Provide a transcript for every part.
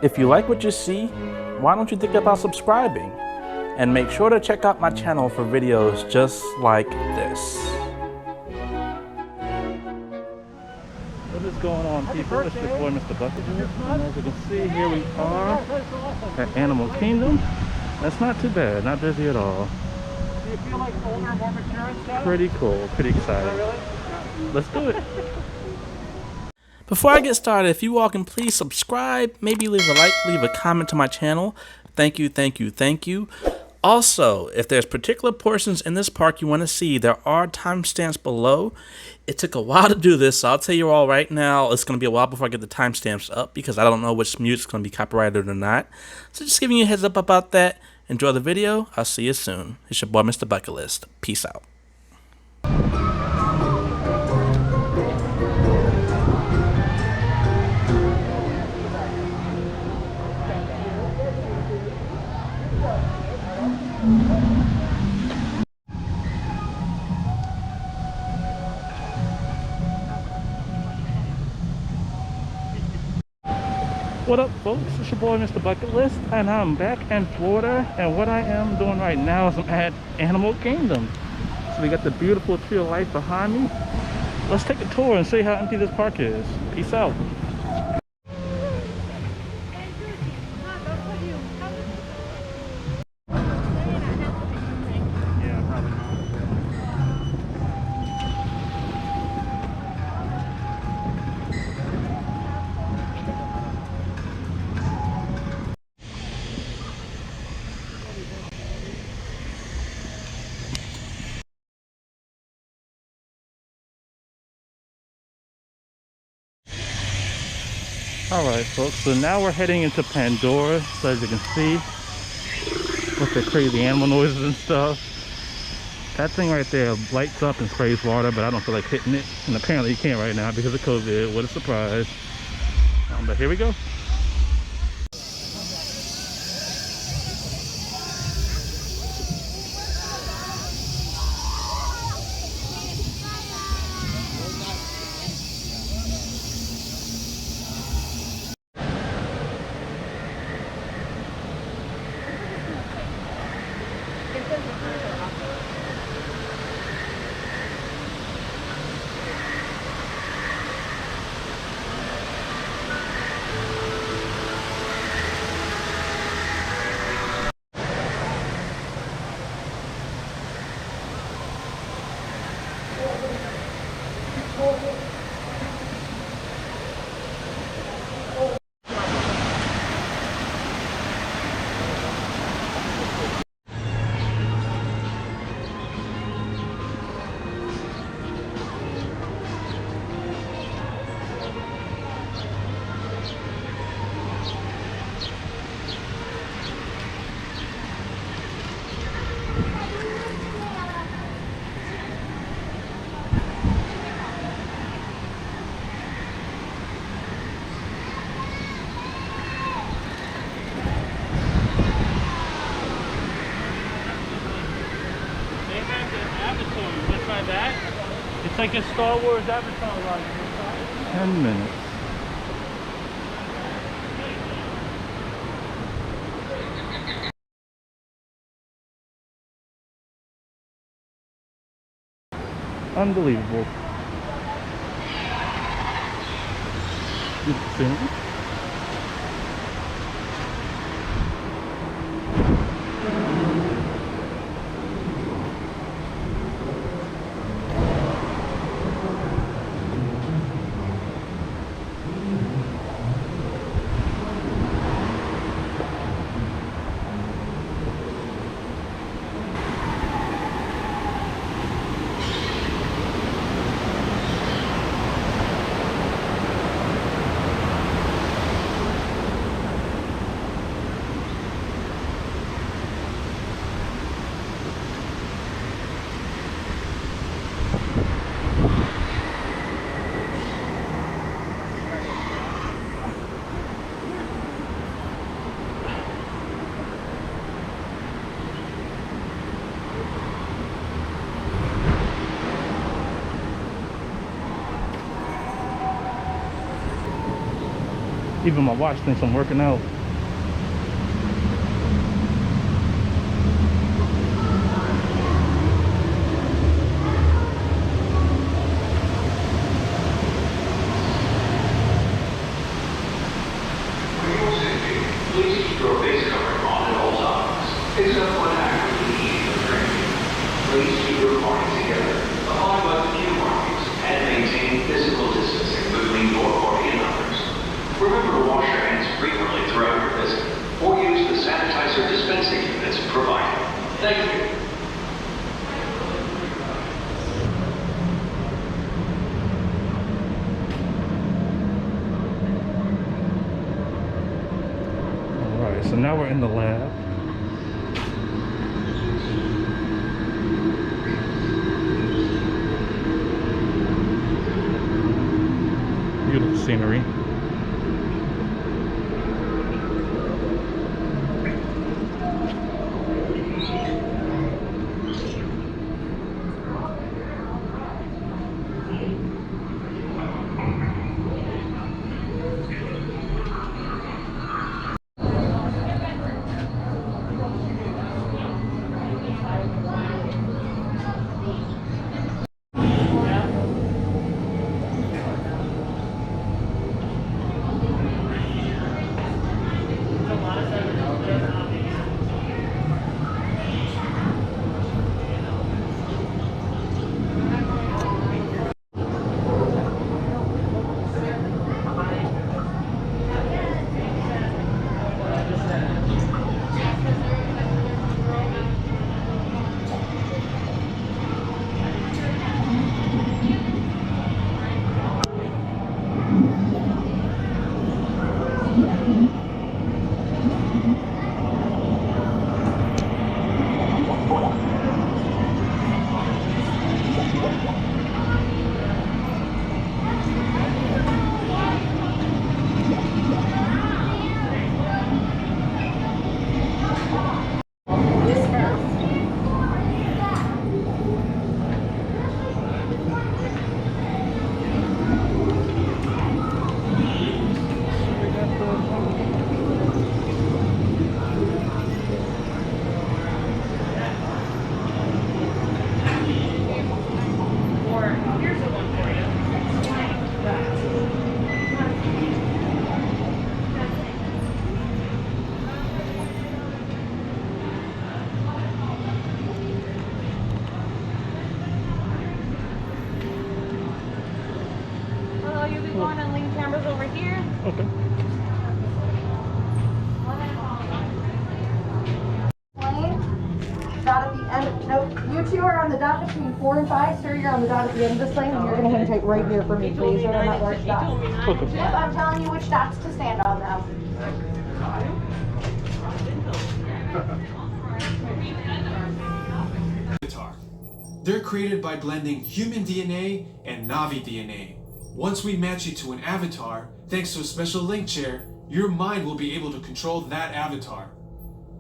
If you like what you see, why don't you think about subscribing? And make sure to check out my channel for videos just like this. What is going on, people? It's your boy MrBucketlist, and as you can see, here we are at Animal Kingdom. That's not too bad, not busy at all. Do you feel like older, more mature and stuff? Pretty cool, pretty excited. Really? Let's do it. Before I get started, if you all can please subscribe, maybe leave a like, leave a comment to my channel. Thank you, thank you, thank you. Also, if there's particular portions in this park you want to see, there are timestamps below. It took a while to do this, so I'll tell you all right now, it's going to be a while before I get the timestamps up because I don't know which music's going to be copyrighted or not. So just giving you a heads up about that. Enjoy the video. I'll see you soon. It's your boy, MrBucketlist. Peace out. What up, folks? It's your boy MrBucketlist, and I'm back in Florida, and what I am doing right now is I'm at Animal Kingdom. So we got the beautiful Tree of Life behind me. Let's take a tour and see how empty this park is. Peace out. Alright folks, so now we're heading into Pandora. So as you can see, with the crazy animal noises and stuff, that thing right there lights up and sprays water, but I don't feel like hitting it, and apparently you can't right now because of COVID. What a surprise. But here we go. It's like a Star Wars Avatar ride. 10 minutes. Unbelievable. You see it? Even my watch thinks I'm working out. Please keep your face covering on at all times, except when actively eating or drinking. Please keep your party together, abide by the queue markings, and maintain physical distancing between your party and others. Remember to wash your hands frequently throughout your visit, or use the sanitizer dispensing units provided. Thank you. So now we're in the lab. Beautiful scenery. Going and link cameras over here. Okay. Dot at the end. Nope. You two are on the dot between 4 and 5. Sir, you're on the dot at the end of this lane, and you're going to hang tight right here for me, please. Right on that large dot. Okay. Yep, I'm telling you which dots to stand on now. Avatar. They're created by blending human DNA and Navi DNA. Once we match you to an avatar, thanks to a special link chair, your mind will be able to control that avatar.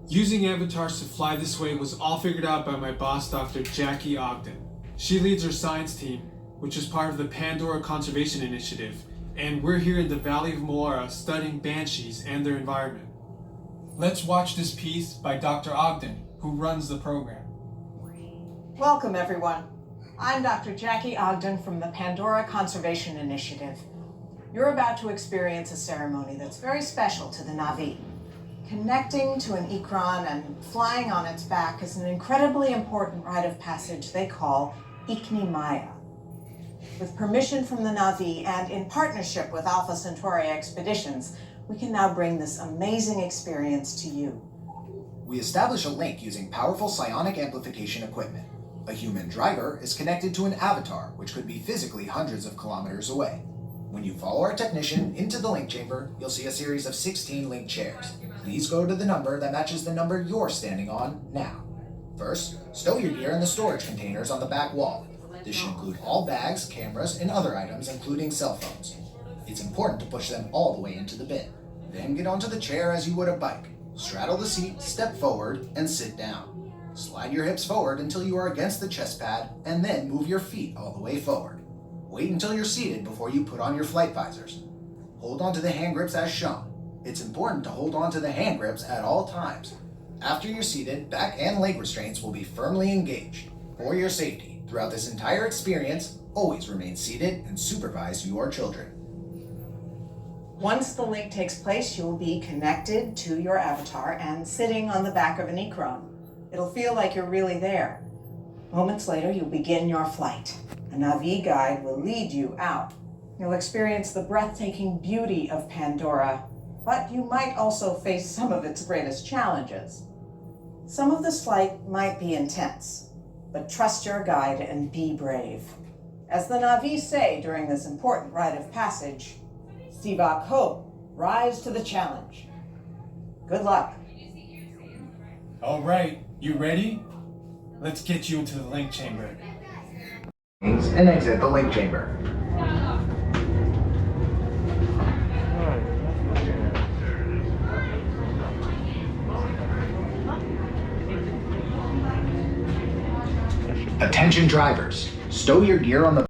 Using avatars to fly this way was all figured out by my boss, Dr. Jackie Ogden. She leads our science team, which is part of the Pandora Conservation Initiative, and we're here in the Valley of Moara studying banshees and their environment. Let's watch this piece by Dr. Ogden, who runs the program. Welcome, everyone. I'm Dr. Jackie Ogden from the Pandora Conservation Initiative. You're about to experience a ceremony that's very special to the Navi. Connecting to an ikran and flying on its back is an incredibly important rite of passage they call Ikni Maya. With permission from the Navi and in partnership with Alpha Centauri Expeditions, we can now bring this amazing experience to you. We establish a link using powerful psionic amplification equipment. A human driver is connected to an avatar, which could be physically hundreds of kilometers away. When you follow our technician into the link chamber, you'll see a series of 16 link chairs. Please go to the number that matches the number you're standing on now. First, stow your gear in the storage containers on the back wall. This should include all bags, cameras, and other items, including cell phones. It's important to push them all the way into the bin. Then get onto the chair as you would a bike. Straddle the seat, step forward, and sit down. Slide your hips forward until you are against the chest pad, and then move your feet all the way forward. Wait until you're seated before you put on your flight visors. hold onto the hand grips as shown. It's important to hold onto the hand grips at all times. After you're seated, back and leg restraints will be firmly engaged. For your safety, throughout this entire experience, always remain seated and supervise your children. Once the link takes place, you'll be connected to your avatar and sitting on the back of an e-chrome. It'll feel like you're really there. Moments later, you'll begin your flight. A Navi guide will lead you out. You'll experience the breathtaking beauty of Pandora, but you might also face some of its greatest challenges. Some of this flight might be intense, but trust your guide and be brave. As the Navi say during this important rite of passage, Sivak Ho, rise to the challenge. Good luck. All right, you ready? Let's get you into the link chamber. And exit the link chamber. Attention drivers, stow your gear on the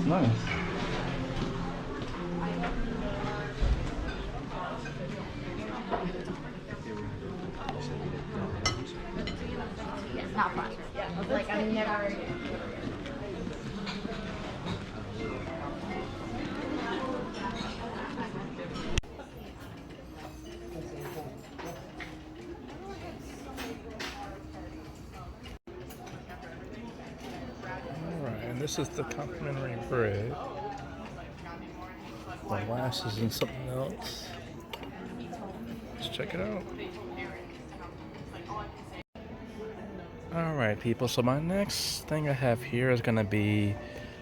nice. Not fun. Like, I'm never. Alright, and this is the complimentary bread. Molasses and something else. Let's check it out. Alright people, so my next thing I have here is gonna be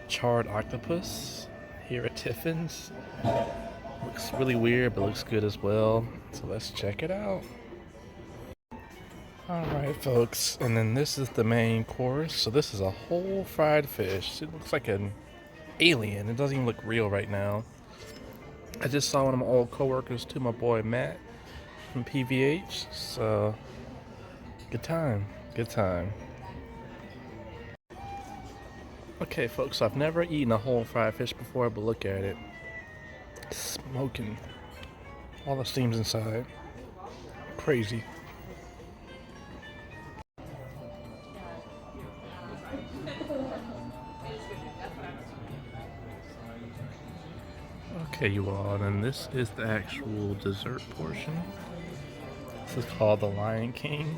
charred octopus here at Tiffin's. Looks really weird, but looks good as well. So let's check it out. Alright folks, and then this is the main course. So this is a whole fried fish. It looks like an alien. It doesn't even look real right now. I just saw one of my old coworkers too, my boy Matt from PVH. So good time, good time. Okay folks, so I've never eaten a whole fried fish before, but look at it. It's smoking. All the steam's inside. Crazy. Okay, you all, and this is the actual dessert portion. This is called the Lion King.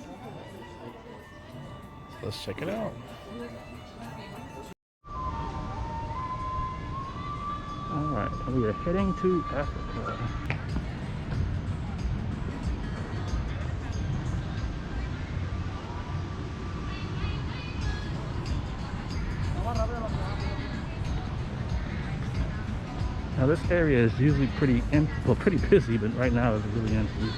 So let's check it out. Alright, we are heading to Africa. Now this area is usually pretty empty, well, pretty busy, but right now it's really empty.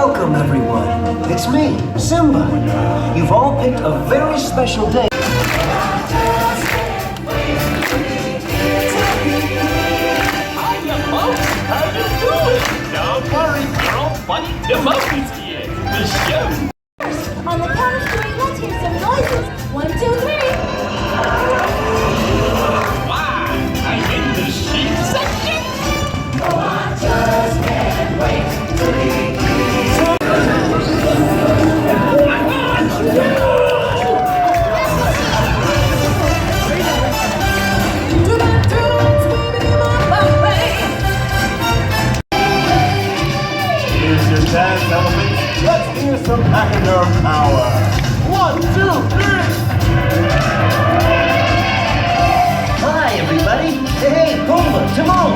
Welcome, everyone. It's me, Simba. You've all picked a very special day. Don't worry, we're all funny. The monkey's here. The show. On the count of three, let's hear some noises. 1, 2, 3. Wow, I'm in the sheep section. I just can't wait to be Here's your dance element. Let's hear some Pandora power. 1, 2, 3. Hi, everybody. Hey, Pumbaa, Timon.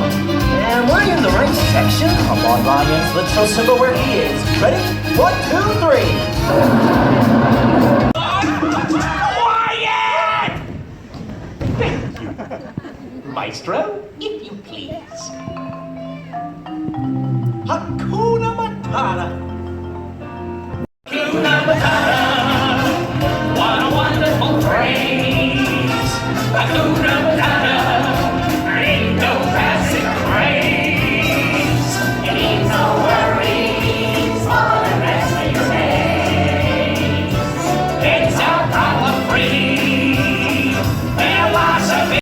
Am I in the right section? Come on, Ryan. Let's show Simba where he is. Ready? 1, 2, 3. Quiet! Maestro, if you please. Hakuna Matata. Hakuna Matata. What a wonderful phrase. Hakuna Matata. Ain't no passing craze. You need no worries for the rest of your days. It's our problem free. Philosophy.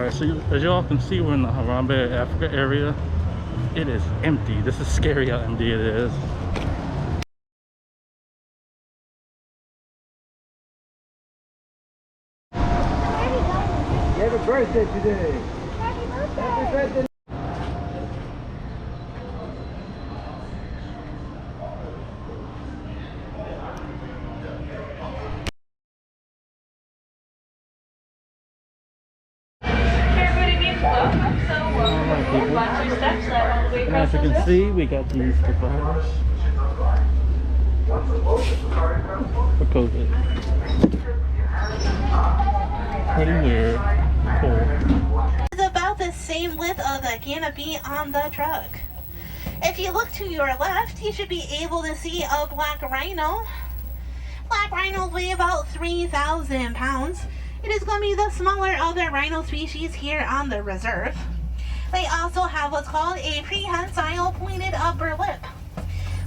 Alright, so as you all can see, we're in the Harambe, Africa area. It is empty. This is scary how empty it is. You have a birthday today. Happy birthday. And as you can see, we got these dividers for COVID. Pretty weird. Cool. It's about the same width of the canopy on the truck. If you look to your left, you should be able to see a black rhino. Black rhinos weigh about 3,000 pounds. It is going to be the smaller of the rhino species here on the reserve. They also have what's called a prehensile pointed upper lip,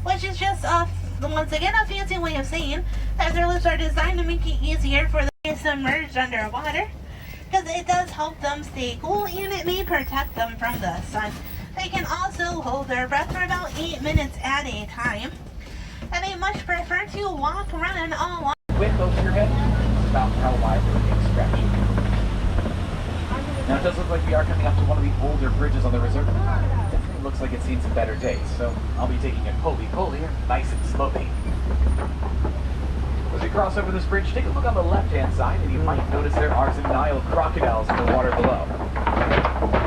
which is just once again a fancy way of saying that their lips are designed to make it easier for them to get submerged underwater, because it does help them stay cool and it may protect them from the sun. They can also hold their breath for about 8 minutes at a time, and they much prefer to walk, run, along. Width over your head is about how wide the wings stretch. Now it does look like we are coming up to one of the older bridges on the reserve. Definitely looks like it's seen some better days, so I'll be taking it pulley nice and slowly. As we cross over this bridge, take a look on the left-hand side, and you might notice there are some Nile crocodiles in the water below.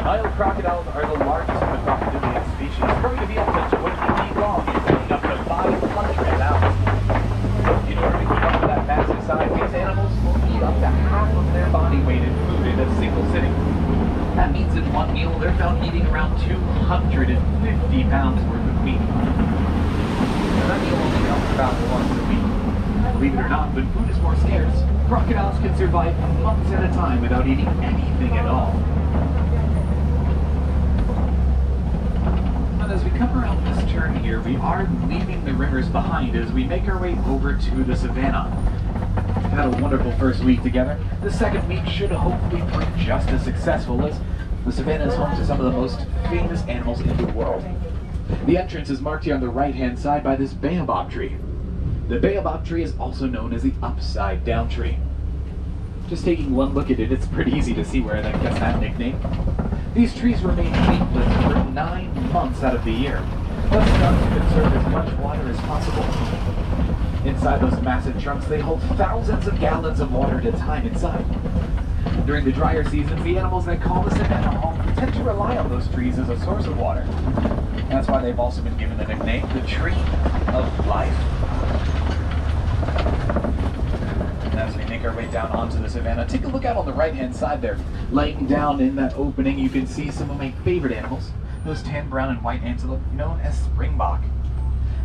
Nile crocodiles are the largest of the crocodilian species, growing to be up to 20 feet long and weighing up to 500 pounds. In order to keep up with that massive size, these animals will eat up to half of their body weight in food in a single sitting. That means in one meal, they're found eating around 250 pounds worth of meat. Now that meal only comes about once a week. Believe it or not, when food is more scarce, crocodiles can survive months at a time without eating anything at all. And as we come around this turn here, we are leaving the rivers behind as we make our way over to the savannah. We had a wonderful first week together. The second week should hopefully prove just as successful, as the savannah is home to some of the most famous animals in the world. The entrance is marked here on the right-hand side by this baobab tree. The baobab tree is also known as the upside-down tree. Just taking one look at it, it's pretty easy to see where they gets that nickname. These trees remain leafless for 9 months out of the year, thus trying to conserve as much water as possible. Inside those massive trunks, they hold thousands of gallons of water at a time inside. During the drier seasons, the animals that call the savannah home tend to rely on those trees as a source of water. That's why they've also been given the nickname, the Tree of Life. And as we make our way down onto the savannah, take a look out on the right-hand side there. Laying down in that opening, you can see some of my favorite animals, those tan, brown, and white antelope known as springbok.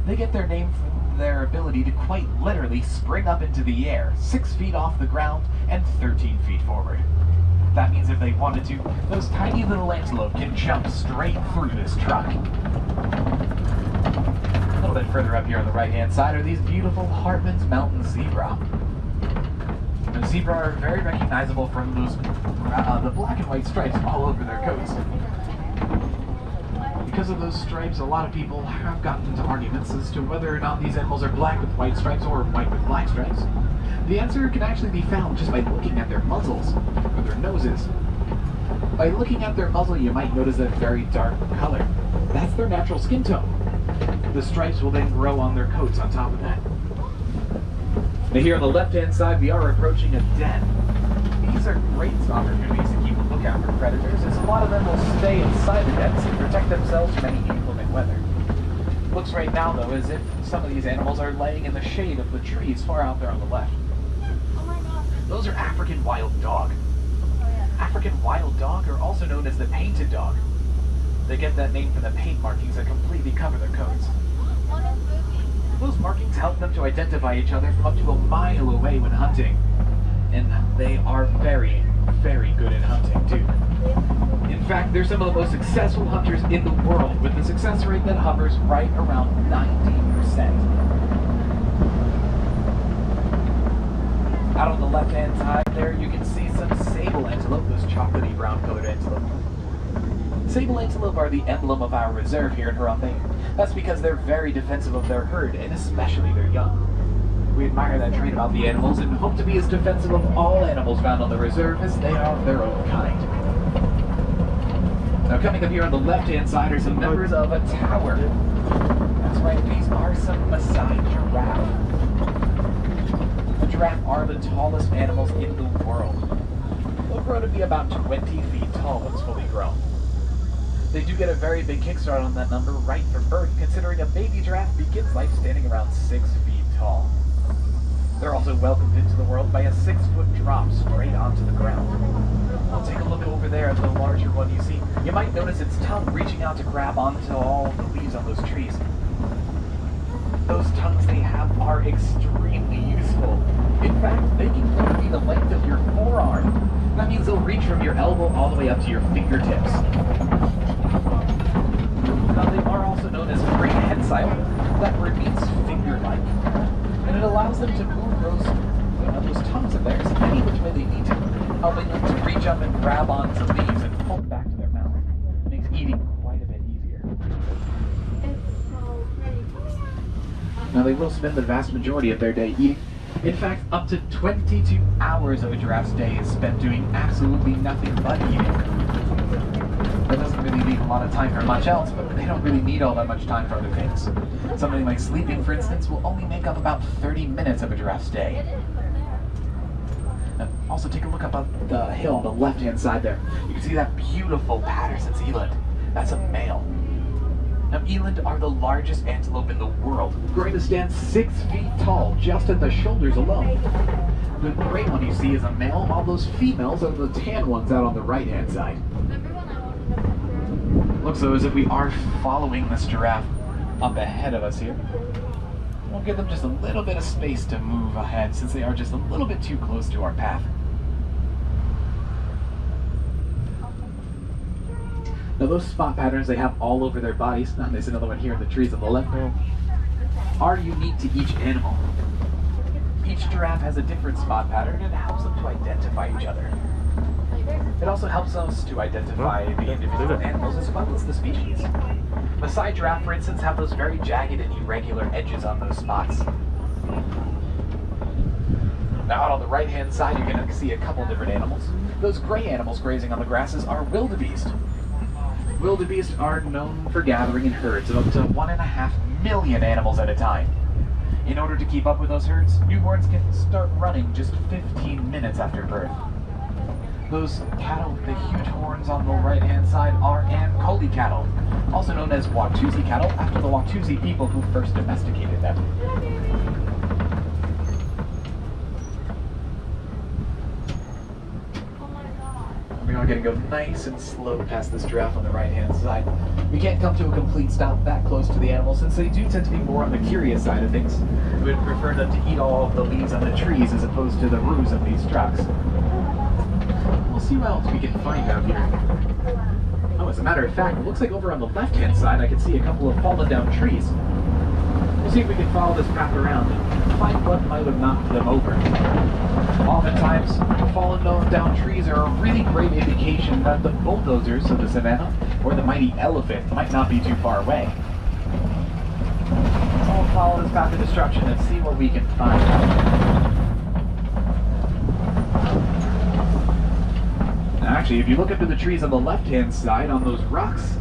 They get their name from their ability to quite literally spring up into the air, 6 feet off the ground and 13 feet forward. That means if they wanted to, those tiny little antelope can jump straight through this truck. A little bit further up here on the right-hand side are these beautiful Hartman's Mountain zebra. The zebra are very recognizable from those the black and white stripes all over their coats. Because of those stripes, a lot of people have gotten into arguments as to whether or not these animals are black with white stripes or white with black stripes. The answer can actually be found just by looking at their muzzles, or their noses. By looking at their muzzle, you might notice a very dark color. That's their natural skin tone. The stripes will then grow on their coats on top of that. Now here on the left-hand side, we are approaching a den. These are great opportunities to keep a lookout for predators, as a lot of them will stay inside the dens and protect themselves from any inclement weather. Looks right now, though, as if some of these animals are laying in the shade of the trees far out there on the left. Oh my god. Those are African wild dog. African wild dog are also known as the painted dog. They get that name from the paint markings that completely cover their coats. Those markings help them to identify each other from up to a mile away when hunting. And they are very, very good at hunting, too. In fact, they're some of the most successful hunters in the world, with a success rate that hovers right around 90%. Out on the left-hand side there, you can see some sable antelope. antelope, those chocolatey brown colored antelope. Sable antelope are the emblem of our reserve here in Harambe. That's because they're very defensive of their herd, and especially their young. We admire that trait about the animals and hope to be as defensive of all animals found on the reserve as they are of their own kind. Now coming up here on the left-hand side are some members of a tower. That's right, these are some Maasai giraffe. The giraffe are the tallest animals in the world. They'll grow to be about 20 feet tall once fully grown. They do get a very big kickstart on that number right from birth, considering a baby giraffe begins life standing around 6 feet tall. They're also welcomed into the world by a 6-foot drop straight onto the ground. I'll take a look over there at the larger one you see. You might notice its tongue reaching out to grab onto all the leaves on those trees. Those tongues they have are extremely useful. In fact, they can be the length of your forearm. That means they'll reach from your elbow all the way up to your fingertips. Now, they are also known as prehensile. That word means finger-like. And it allows them to move those tongues of theirs any which way they need to, helping them to reach up and grab onto leaves and pull it back to their mouth. It makes eating quite a bit easier. Now, they will spend the vast majority of their day eating. In fact, up to 22 hours of a giraffe's day is spent doing absolutely nothing but eating. That doesn't really leave a lot of time for much else, but they don't really need all that much time for other things. Something like sleeping, for instance, will only make up about 30 minutes of a giraffe's day. Now, also take a look up on the hill on the left-hand side there. You can see that beautiful Patterson's eland. That's a male. Now, eland are the largest antelope in the world, growing to stand 6 feet tall just at the shoulders alone. The gray one you see is a male, while those females are the tan ones out on the right-hand side. Looks though as if we are following this giraffe up ahead of us here. We'll give them just a little bit of space to move ahead since they are just a little bit too close to our path. Now those spot patterns they have all over their bodies, and there's another one here in the trees on the left, are unique to each animal. Each giraffe has a different spot pattern and it helps them to identify each other. It also helps us to identify the individual animals as well as the species. Maasai giraffe, for instance, have those very jagged and irregular edges on those spots. Now out on the right-hand side, you're going to see a couple different animals. Those gray animals grazing on the grasses are wildebeest. Wildebeest are known for gathering in herds of up to 1.5 million animals at a time. In order to keep up with those herds, newborns can start running just 15 minutes after birth. Those cattle with the huge horns on the right-hand side are Ankole cattle, also known as Watusi cattle, after the Watusi people who first domesticated them. We are going to go nice and slow past this giraffe on the right-hand side. We can't come to a complete stop that close to the animals since they do tend to be more on the curious side of things. We would prefer them to eat all of the leaves on the trees as opposed to the roofs of these trucks. We'll see what else we can find out here. Oh, as a matter of fact, it looks like over on the left-hand side I can see a couple of fallen down trees. We'll see if we can follow this path around and find what might have knocked them over. Oftentimes, fallen down trees are a really great indication that the bulldozers of the savannah or the mighty elephant might not be too far away. So we'll follow this path of destruction and see what we can find. Actually, if you look up to the trees on the left-hand side on those rocks,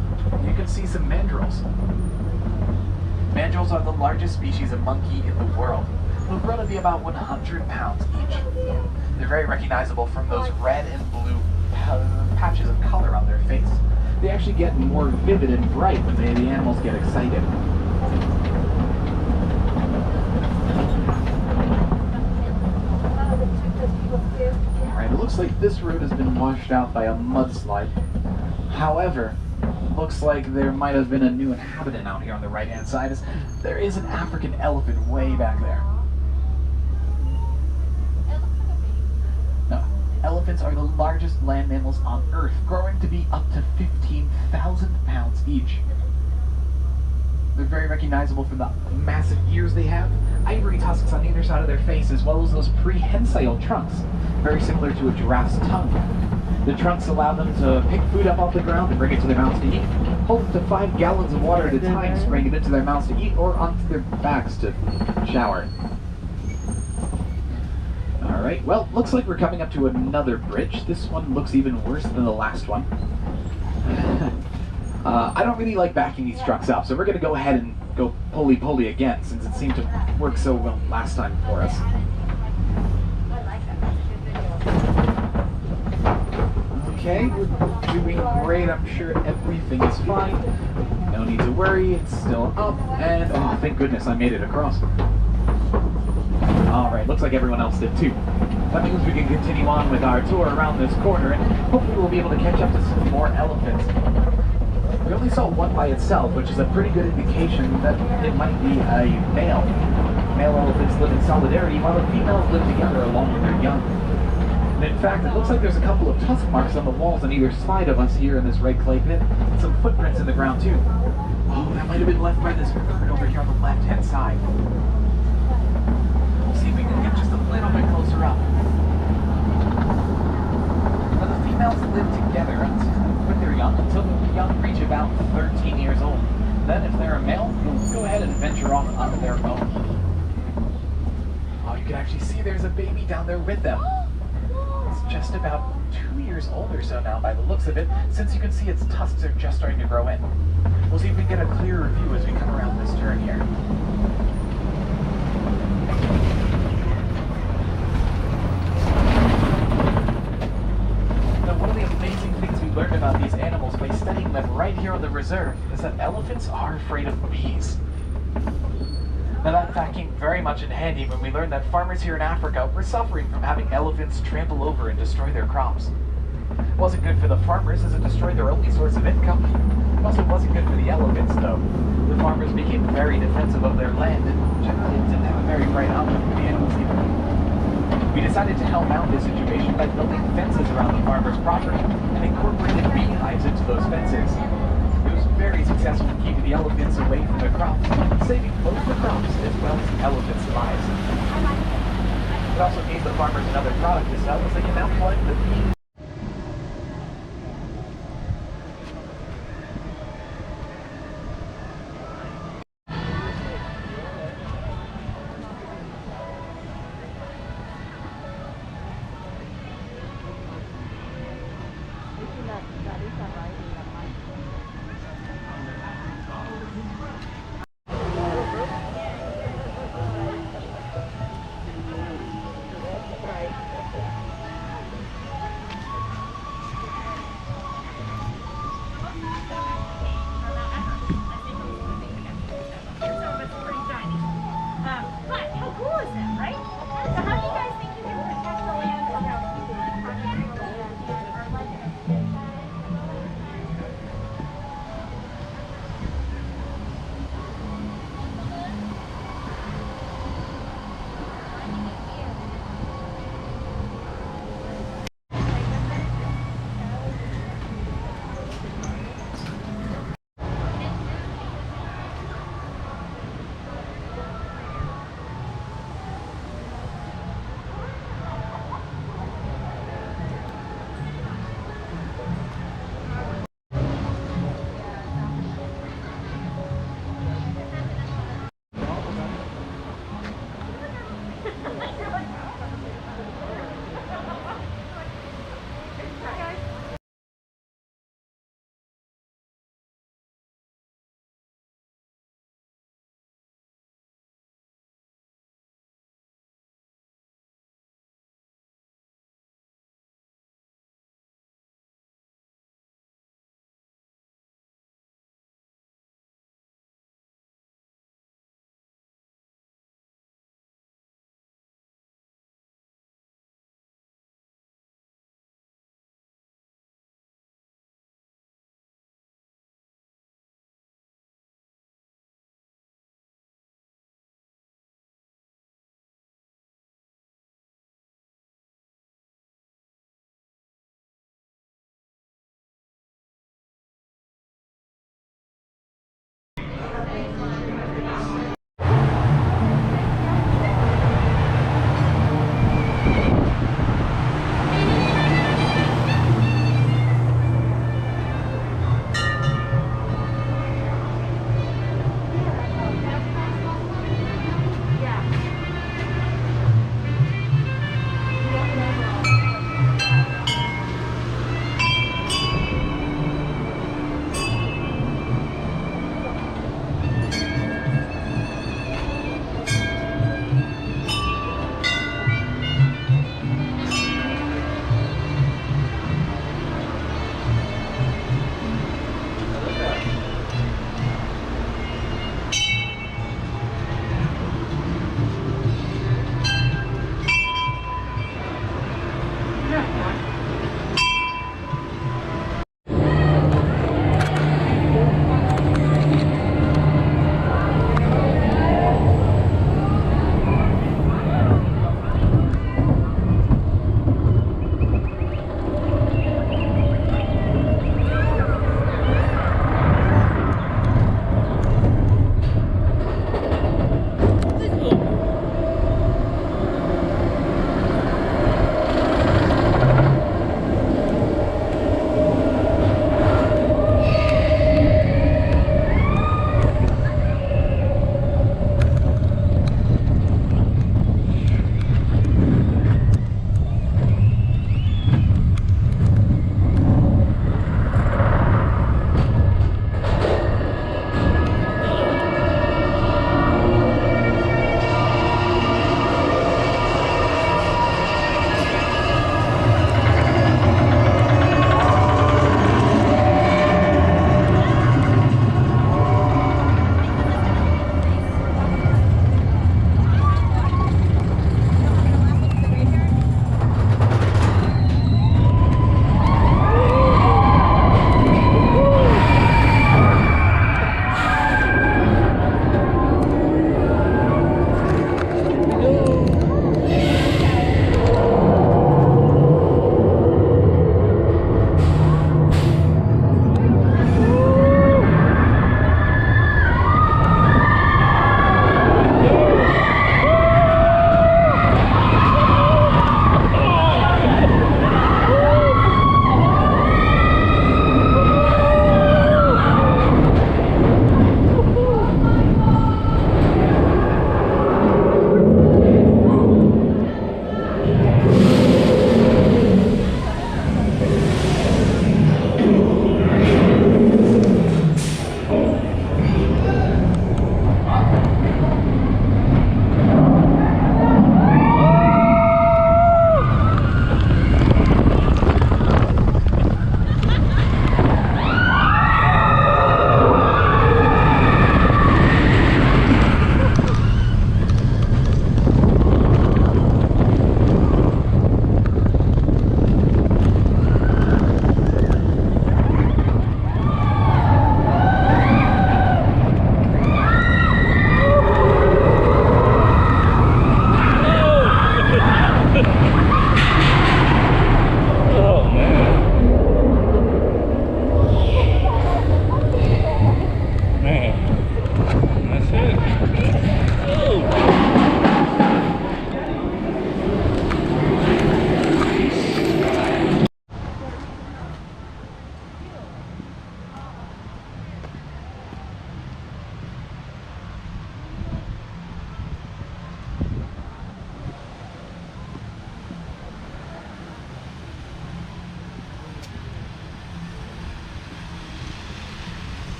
you can see some mandrills. Mandrills are the largest species of monkey in the world. They'll grow to be about 100 pounds each. They're very recognizable from those red and blue patches of color on their face. They actually get more vivid and bright when the animals get excited. Alright, it looks like this road has been washed out by a mudslide. However, looks like there might have been a new inhabitant out here on the right-hand side, as there is an African elephant way back there. Now, elephants are the largest land mammals on Earth, growing to be up to 15,000 pounds each. They're very recognizable for the massive ears they have, ivory tusks on either side of their face, as well as those prehensile trunks, very similar to a giraffe's tongue. The trunks allow them to pick food up off the ground and bring it to their mouths to eat, hold up to 5 gallons of water at a time, spraying it into their mouths to eat or onto their backs to shower. Alright, well, looks like we're coming up to another bridge. This one looks even worse than the last one. I don't really like backing these trucks up, so we're going to go ahead and go pulley again, since it seemed to work so well last time for us. Okay, we're doing great. I'm sure everything is fine. No need to worry, it's still up, and oh, thank goodness I made it across. Alright, looks like everyone else did too. That means we can continue on with our tour around this corner, and hopefully we'll be able to catch up to some more elephants. We only saw one by itself, which is a pretty good indication that it might be a male. Male elephants live in solidarity, while the females live together along with their young. And in fact, it looks like there's a couple of tusk marks on the walls on either side of us here in this red clay pit, and some footprints in the ground too. Oh, that might have been left by this bird over here on the left-hand side. We'll see if we can get just a little bit closer up. Now, the females live together with their young until the young reach about 13 years old. Then, if they're a male, they'll go ahead and venture off onto their own. Oh, you can actually see there's a baby down there with them. It's just about 2 years old or so now by the looks of it, since you can see its tusks are just starting to grow in. We'll see if we can get a clearer view as we come around this turn here. Now, one of the amazing things we learned about these animals by studying them right here on the reserve is that elephants are afraid of bees. Now that fact came very much in handy when we learned that farmers here in Africa were suffering from having elephants trample over and destroy their crops. It wasn't good for the farmers as it destroyed their only source of income. It also wasn't good for the elephants though. The farmers became very defensive of their land and generally didn't have a very bright outlook for the animals either. We decided to help out this situation by building fences around the farmers' property and incorporated beehives into those fences. It was very successful in keeping the elephants away from their crops, saving both the crops as well as the elephants' lives. It also gave the farmers another product to sell as they can now collect the bee.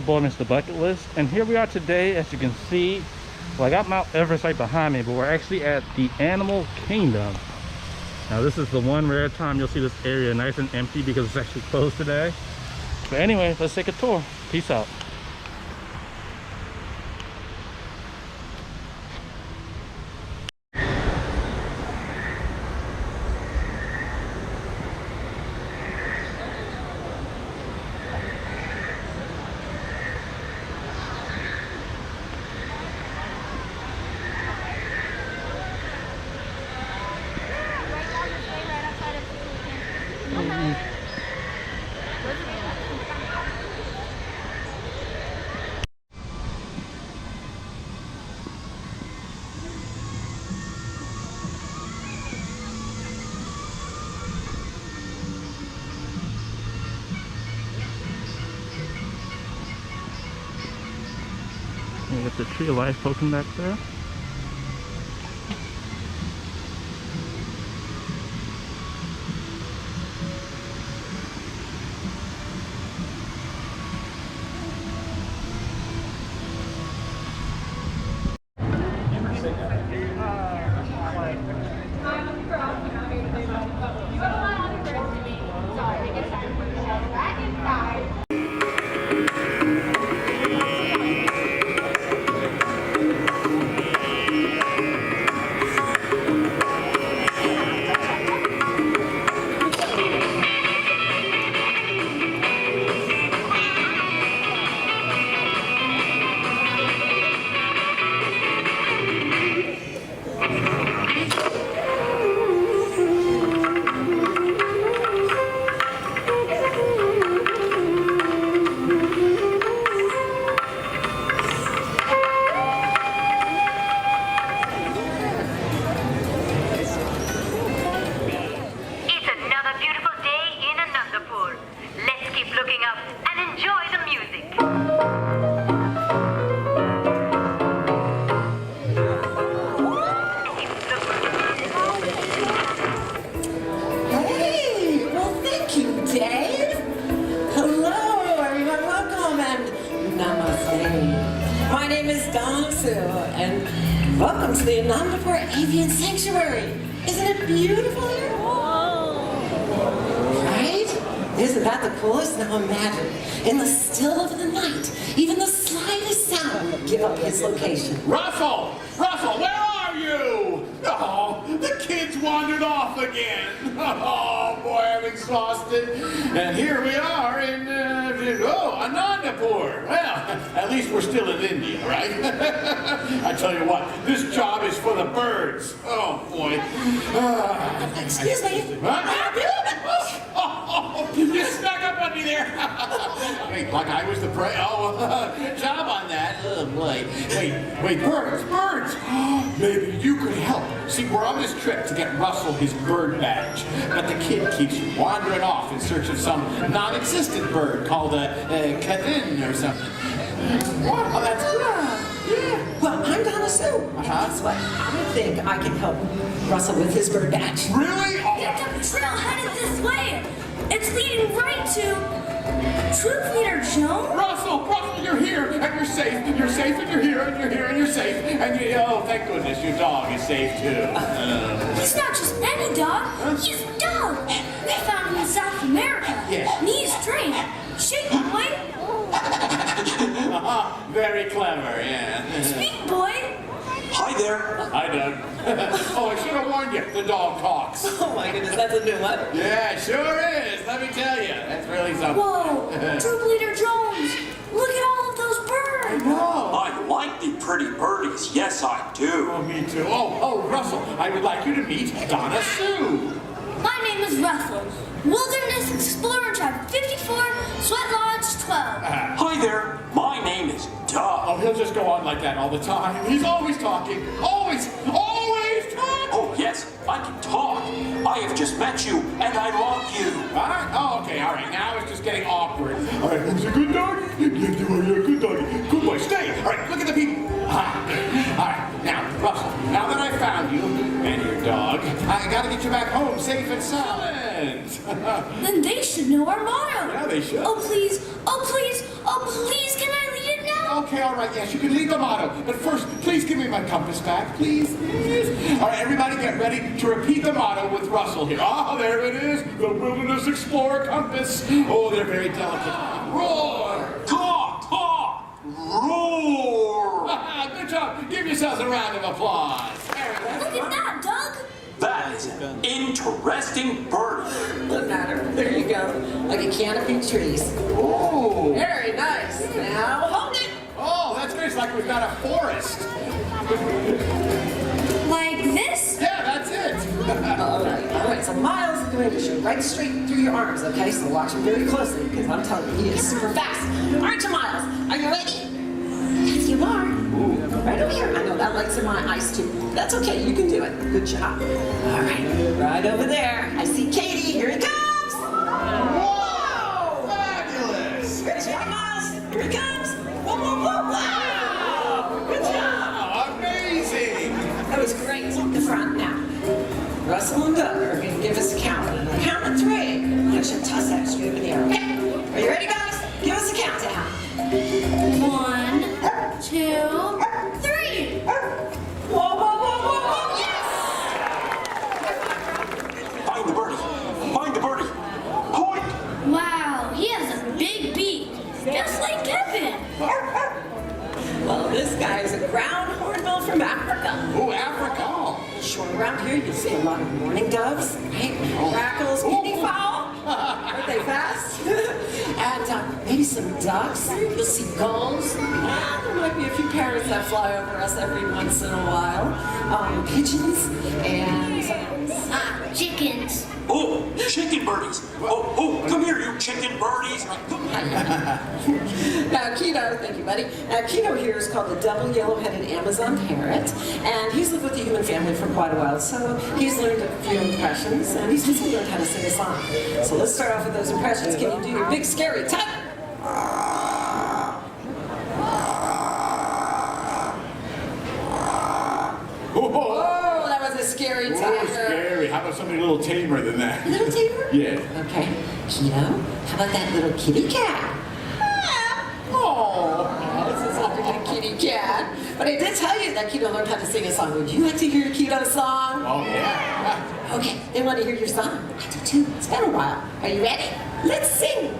aboard Mr. Bucket List, and here we are today. As you can see, well, I got Mount Everest right behind me, but we're actually at the Animal Kingdom. Now this is the one rare time you'll see this area nice and empty because it's actually closed today. But anyway, let's take a tour. Peace out. You got the tree of life poking back there. And welcome to the Anandapur Avian Sanctuary. Isn't it beautiful here? Right? Isn't that the coolest? Now imagine, in the still of the night, even the slightest sound will give up his location. Russell! Russell, where are you? Oh, the kids wandered off again. Oh, boy, I'm exhausted. And here we are in, Anandapur. Well, at least we're still in India, right? I tell you what, this job is for the birds. Oh, boy. Excuse me. Oh, you snuck up on me there. Wait, like I was the prey. Oh, good job on that. Oh, boy. Wait, birds. Maybe you could help. See, we're on this trip to get Russell his bird badge, but the kid keeps wandering off in search of some non-existent bird called a Kathin or something. What? Oh, that's good. Yeah. Well, I'm Donna Sue. And guess what? I think I can help Russell with his bird badge. Really? Oh. Get the trail headed this way. It's leading right to Troop Leader Jones. Russell, you're here, and you're safe. You're safe, and you're here, and you're here, and you're safe. And oh, thank goodness, your dog is safe too. He's not just any dog. He's a dog. We found him in South America. Yes. And he's trained. Shake, boy. Very clever, yeah. Speak, boy. Hi there. Hi, Doug. Oh, I should have warned you. The dog talks. Oh my goodness, that's a new one. Yeah, sure is. Let me tell you. That's really something. Whoa, Troop Leader Jones. Look at all of those birds. I know. I like the pretty birdies. Yes, I do. Oh, me too. Oh, Russell, I would like you to meet Donna Sue. My name is Russell. Wilderness Explorer Tribe 54, Sweat Lodge 12. Hi there. My name is Doug. Oh, he'll just go on like that all the time. He's always talking. Always talking. Oh, yes, I can talk. I have just met you, and I love you. All right. Oh, okay. All right. Now it's just getting awkward. All right. Who's a good doggy? Yeah, good doggy. Good boy. Stay. All right. Look at the people. All right. Now, Russell, now that I found you and your dog, I got to get you back home safe and sound. Then they should know our motto. Yeah, they should. Oh, please, can I okay, all right, yes, you can leave the motto. But first, please give me my compass back, please. All right, everybody get ready to repeat the motto with Russell here. Ah, there it is, the Wilderness Explorer compass. Oh, they're very delicate. Roar! Caw, caw, roar! Good job. Give yourselves a round of applause. Look at that, Doug. That is an interesting bird. Doesn't matter. There you go. Like a canopy of trees. Oh. Very nice. Now hold it. Oh, that's great. It's like we've got a forest. Like this? Yeah, that's it. All right. So Miles is going to shoot right straight through your arms, okay? So watch him very closely, because I'm telling you, he is super fast. Aren't you, Miles? Are you ready? Yes, you are. Right over here. I know that light's in my eyes, too. That's okay. You can do it. Good job. All right. Right over there. I see Katie. Here he comes. Whoa! Fabulous! Good job, Miles. Here he comes. Whoa, whoa, whoa, wow! Good job. Amazing! That was great. The front now. Russell and Doug are going to give us a count. And on the count of 3, I should toss that straight over the air. Okay? Are you ready, guys? Give us a countdown. 1, 2, 3. Whoa, whoa, whoa, whoa, whoa! Yes! Find the birdie. Find the birdie. Point. Wow, he has a big beak, just like Kevin. Well, this guy is a ground hornbill from Africa. Oh, Africa. Sure, around here you see a lot of mourning doves, right? Grackles, guinea fowl. Aren't they fast? And maybe some ducks. You'll see gulls. There might be a few parrots that fly over us every once in a while. Pigeons and chickens. Oh, chicken birdies. Oh, come here, you chicken birdies. Now, Kino, thank you, buddy. Now, Kino here is called the double yellow-headed Amazon parrot, and he's lived with the human family for quite a while, so he's learned a few impressions, and he's just learned how to sing a song. So let's start off with those impressions. Can you do your big, scary type? Oh, that was a scary tiger. Oh, scary. How about something a little tamer than that? A little tamer? Yeah. Okay. Kino, how about that little kitty cat? Oh, this is like a good kitty cat. But I did tell you that Kino learned how to sing a song. Would you like to hear Kino's song? Oh, yeah. Okay, they want to hear your song. I do too. It's been a while. Are you ready? Let's sing.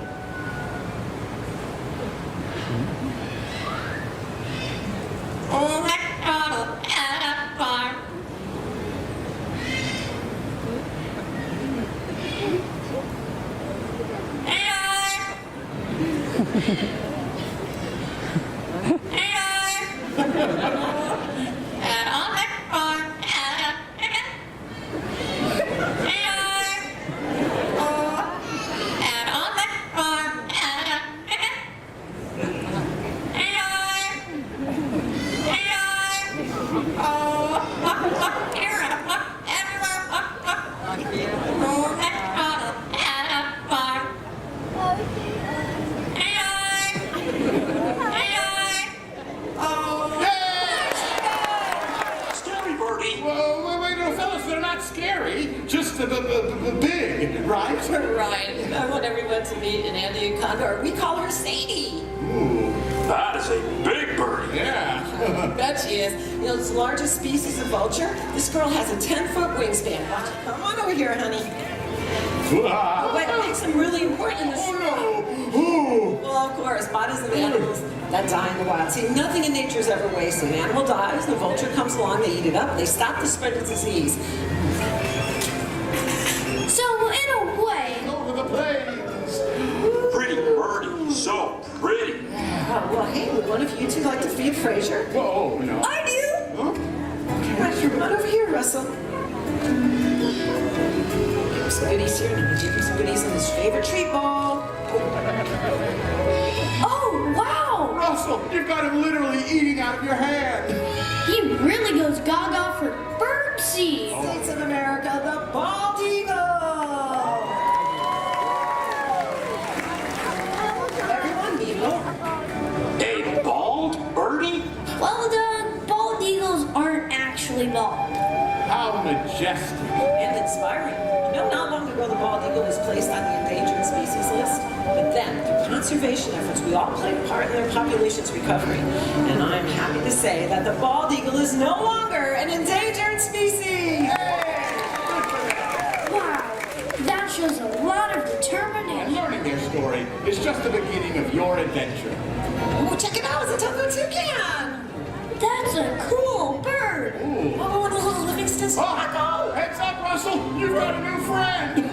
Big, right? Right. I want everyone to meet an Andean condor. We call her Sadie. Ooh, that is a big bird. Yeah. I bet she is. You know, it's the largest species of vulture. This girl has a 10-foot wingspan. Watch. Come on over here, honey. Wow. But what makes them really important in this Oh, no. Ooh. Well, of course, bodies of animals that die in the wild. See, nothing in nature is ever wasted. An animal dies, the vulture comes along, they eat it up, they stop the spread of disease. So, in a way... Over the plains. Pretty birdie, so pretty. Well, hey, would one of you two like to feed Fraser? Whoa, no. I do! Huh? Okay, come on over here, Russell. Here's some goodies here. I'm going to give you some goodies in his favorite treat ball. Oh, wow! Russell, you've got him literally eating out of your hand. He really goes gaga for birdseed. States of America, the bald eagle! Everyone, be more. A bald birdie? Well, the bald eagles aren't actually bald. How majestic. And inspiring. You know, not long ago, the bald eagle was placed on the endangered species list. But then, through conservation efforts, we all played a part in their population's recovery. And I'm happy to say that the bald eagle is no longer an endangered species! Wow, that shows a lot of determination. Learning their story is just the beginning of your adventure. Oh, check it out, it's a topo toucan! That's a cool bird. Oh, and a little Livingston sparkle! Heads up, Russell! You've got a new friend!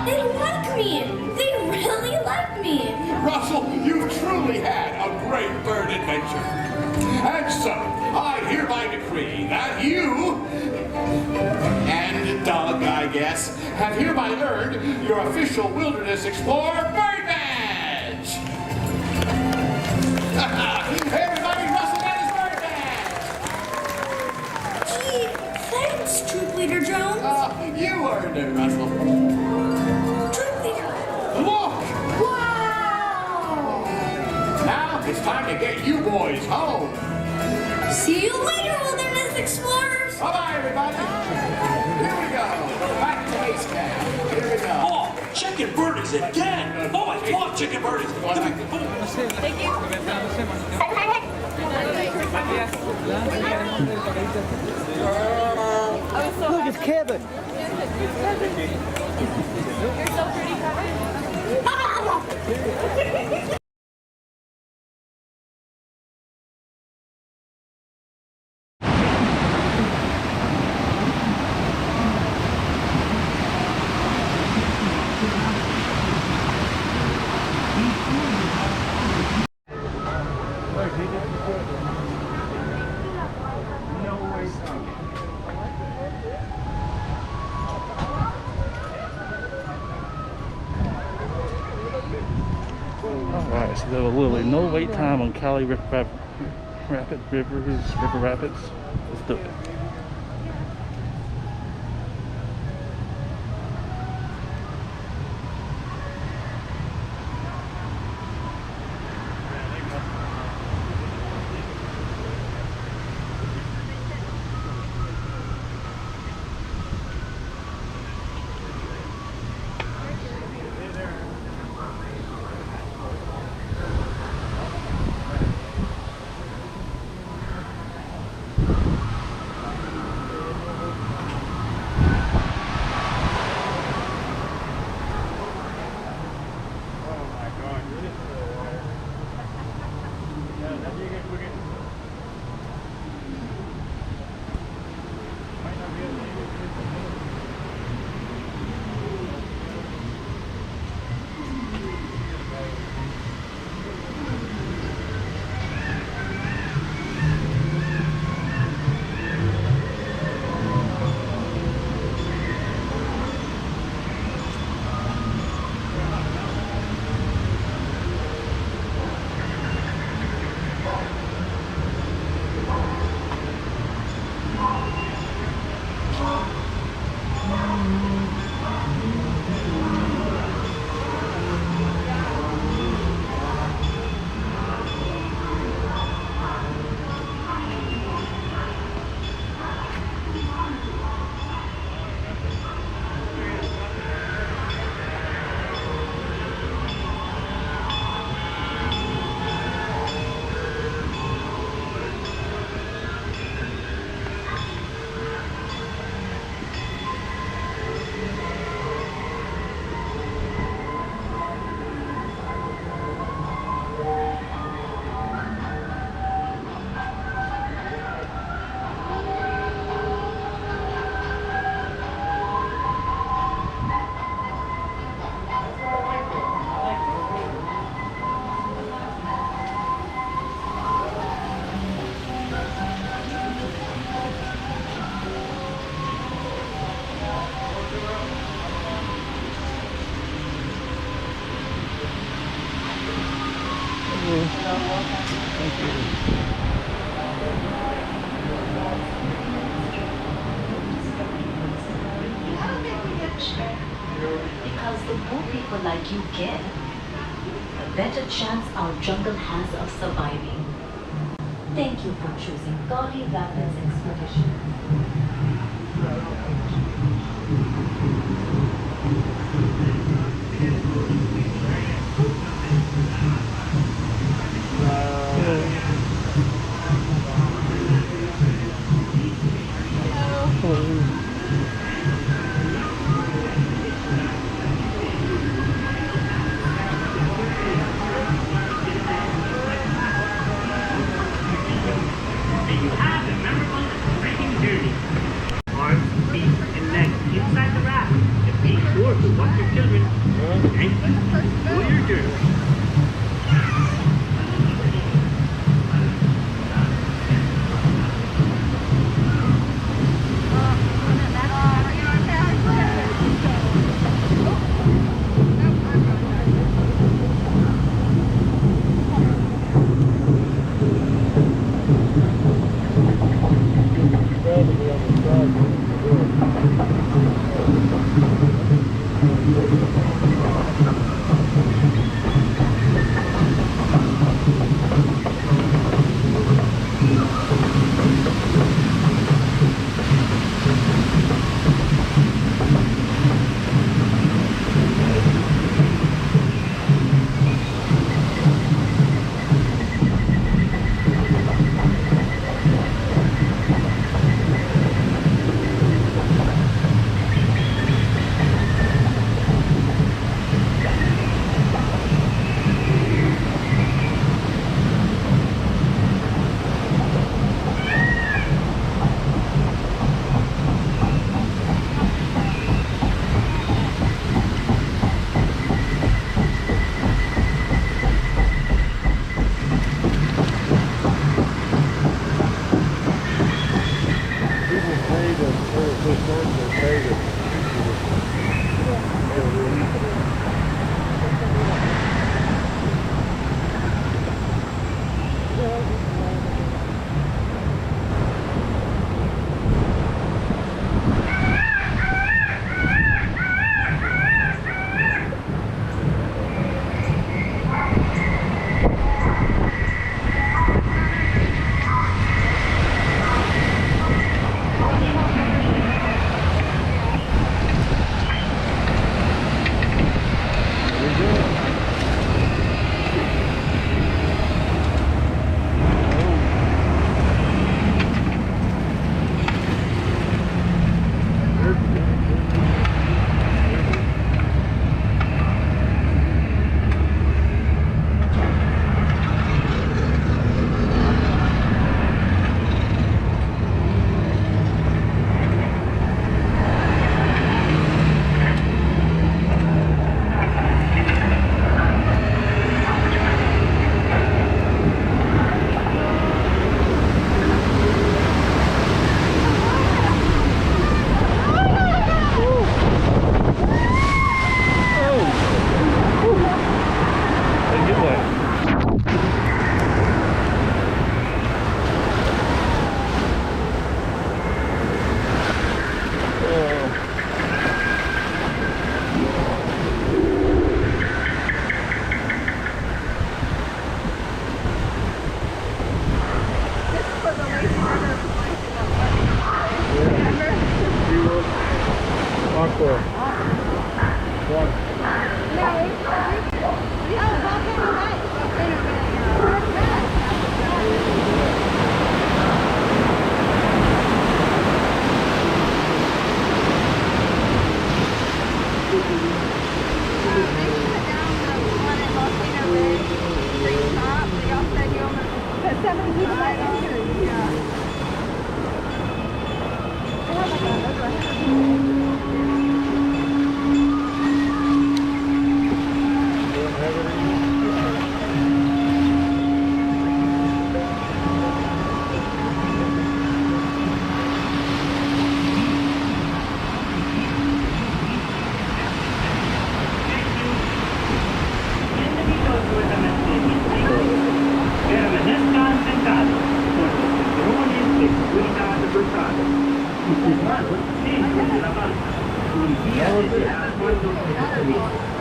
They like me. They really like me. Russell, you've truly had a great bird adventure. And so, I hereby decree that you, and Doug, I guess, have hereby earned your official Wilderness Explorer bird badge! Hey, everybody, Russell got his bird badge! Gee, thanks, Troop Leader Jones. You earned it, Russell. Troop Leader. Look! Wow! Now it's time to get you boys home. See you later, Wilderness Explorers. Bye-bye, everybody. Here we go. Back to base camp. Here we go. Oh, chicken birdies again! Oh, I love chicken birdies! Thank you. Look, it's Kevin. You're so pretty, Kevin. Alright, so there was literally no wait time on Cali River Rapids. Let's do it. Because the more people like you get, the better chance our jungle has of surviving. Thank you for choosing Kali Rapids Expedition.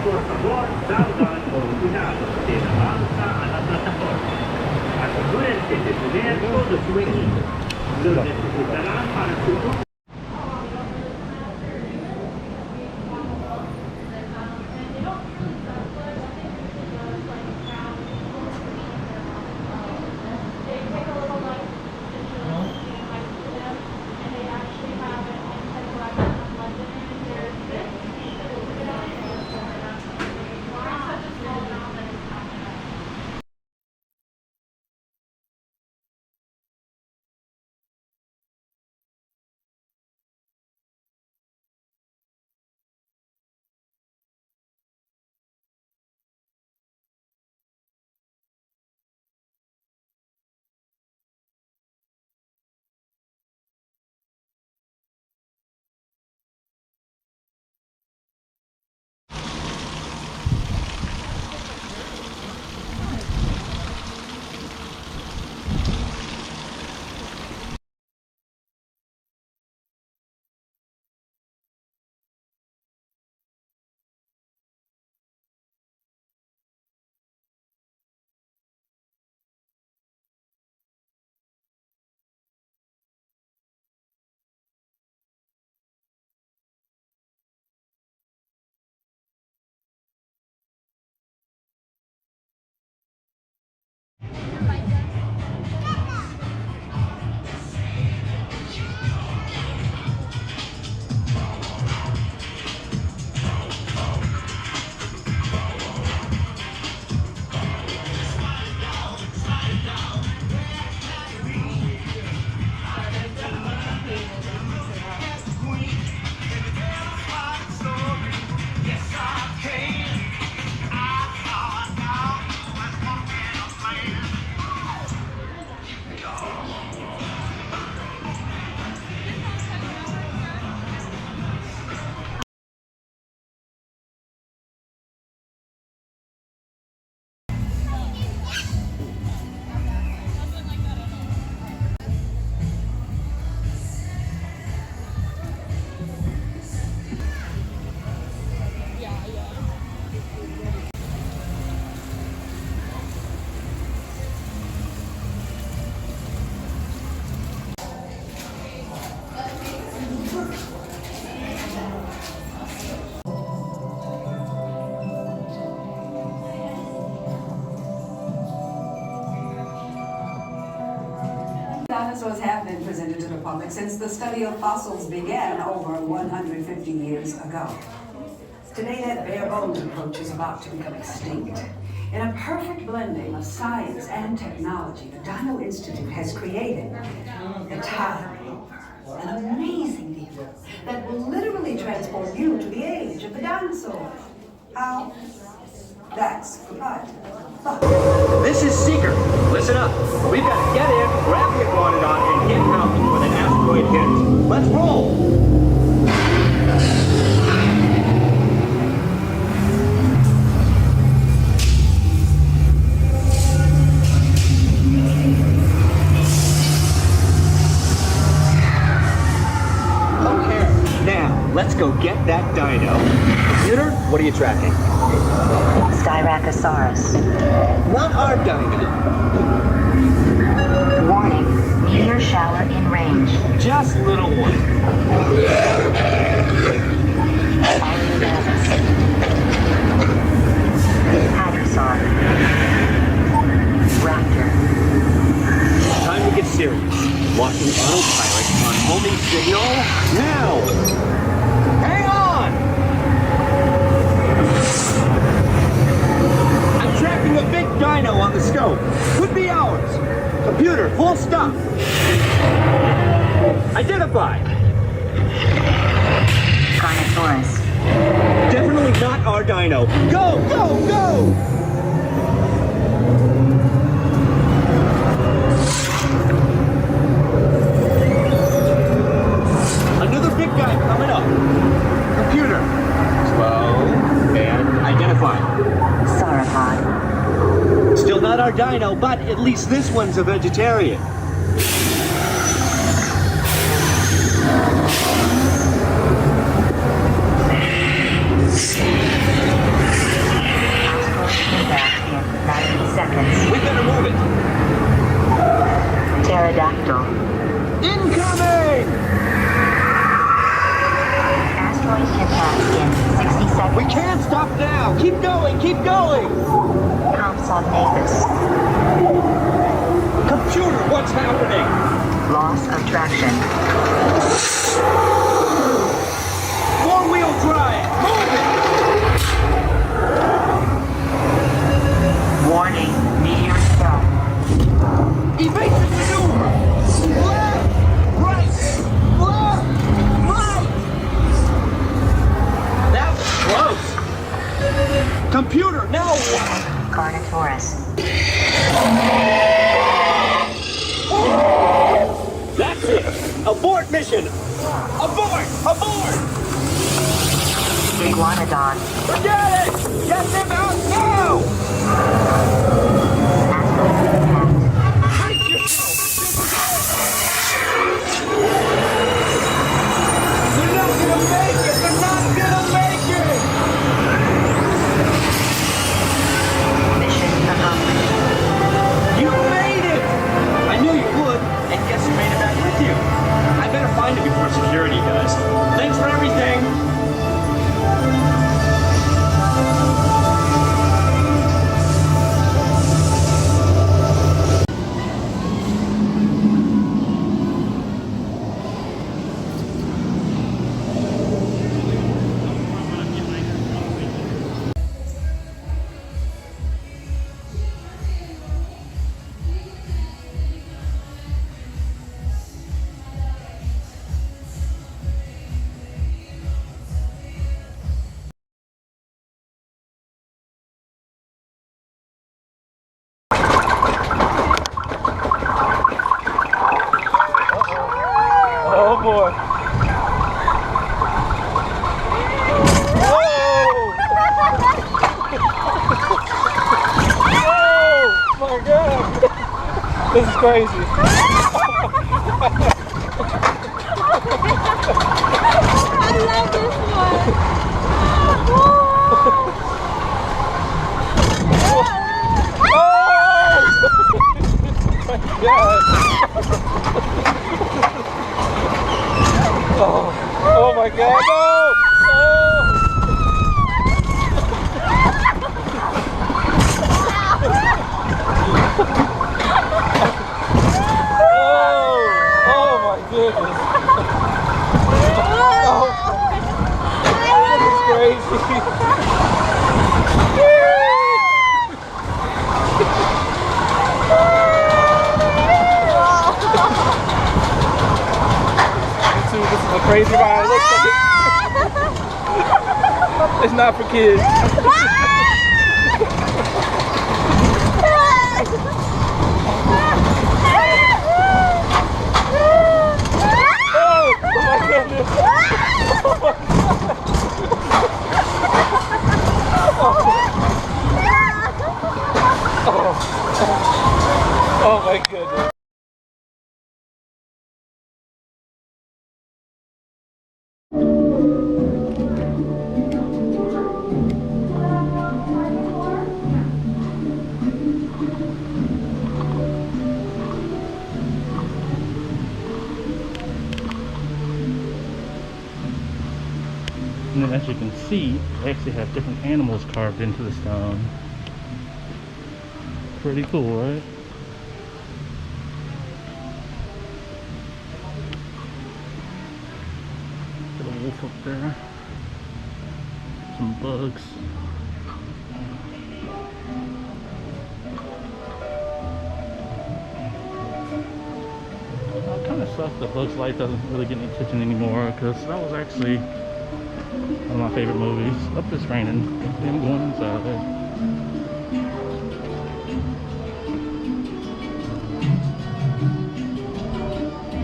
Por favor, salgan con cuidado de la balsa a la plataforma. Asegúrense de tener todo su equipo. Lo necesitarán para su... Dinosaurs have been presented to the public since the study of fossils began over 150 years ago. Today, that bare-bones approach is about to become extinct. In a perfect blending of science and technology, the Dino Institute has created the Time Rover, an amazing vehicle that will literally transport you to the age of the dinosaurs. How? That's right. This is Seeker. Listen up. We've got to get in, grab the iguanodon, and get out before the asteroid hits. Let's roll! Okay, now, let's go get that dino. Computer, what are you tracking? Styracosaurus. Not our dino. Warning, meteor shower in range. Just little one. Hadrosaur. Raptor. Time to get serious. Locking autopilot on homing signal now. Hang on! I'm tracking a big dino on the scope. Could be ours. Computer, full stop. Identify. Carnotaurus. Definitely not our dino. Go, go, go! Another big guy coming up. Computer. Slow and identify. Sauropod. Still not our dino, but at least this one's a vegetarian. Seconds. We better move it. Pterodactyl. Incoming! Asteroid impact in 60 seconds. We can't stop now. Keep going, keep going. Compsognathus. Computer, what's happening? Loss of traction. Four-wheel drive. Move it! Warning, meteor star. Evasive maneuver! Left! Right! Left! Right! That was close! Computer, now what? Carnotaurus. That's it! Abort mission! Abort! Abort! Iguanodon. Forget it! Get them out now! Brace yourself! They're not gonna make it! They're not gonna make it! Mission accomplished. You made it! I knew you would, and guess who made it back with you? I better find it before security does. Thanks for everything! Oh boy. Oh my god. This is crazy. I love this one. Oh my god, no! Oh my goodness. This is crazy. This is a crazy ride. It looks like it. It's not for kids. Oh my goodness. Oh my goodness. And then as you can see, they actually have different animals carved into the stone. Pretty cool, right? Got a wolf up there. Some bugs. kind of sucks that Bugs Life doesn't really get any attention anymore, because that was actually one of my favorite movies. Up it's raining. I'm going inside.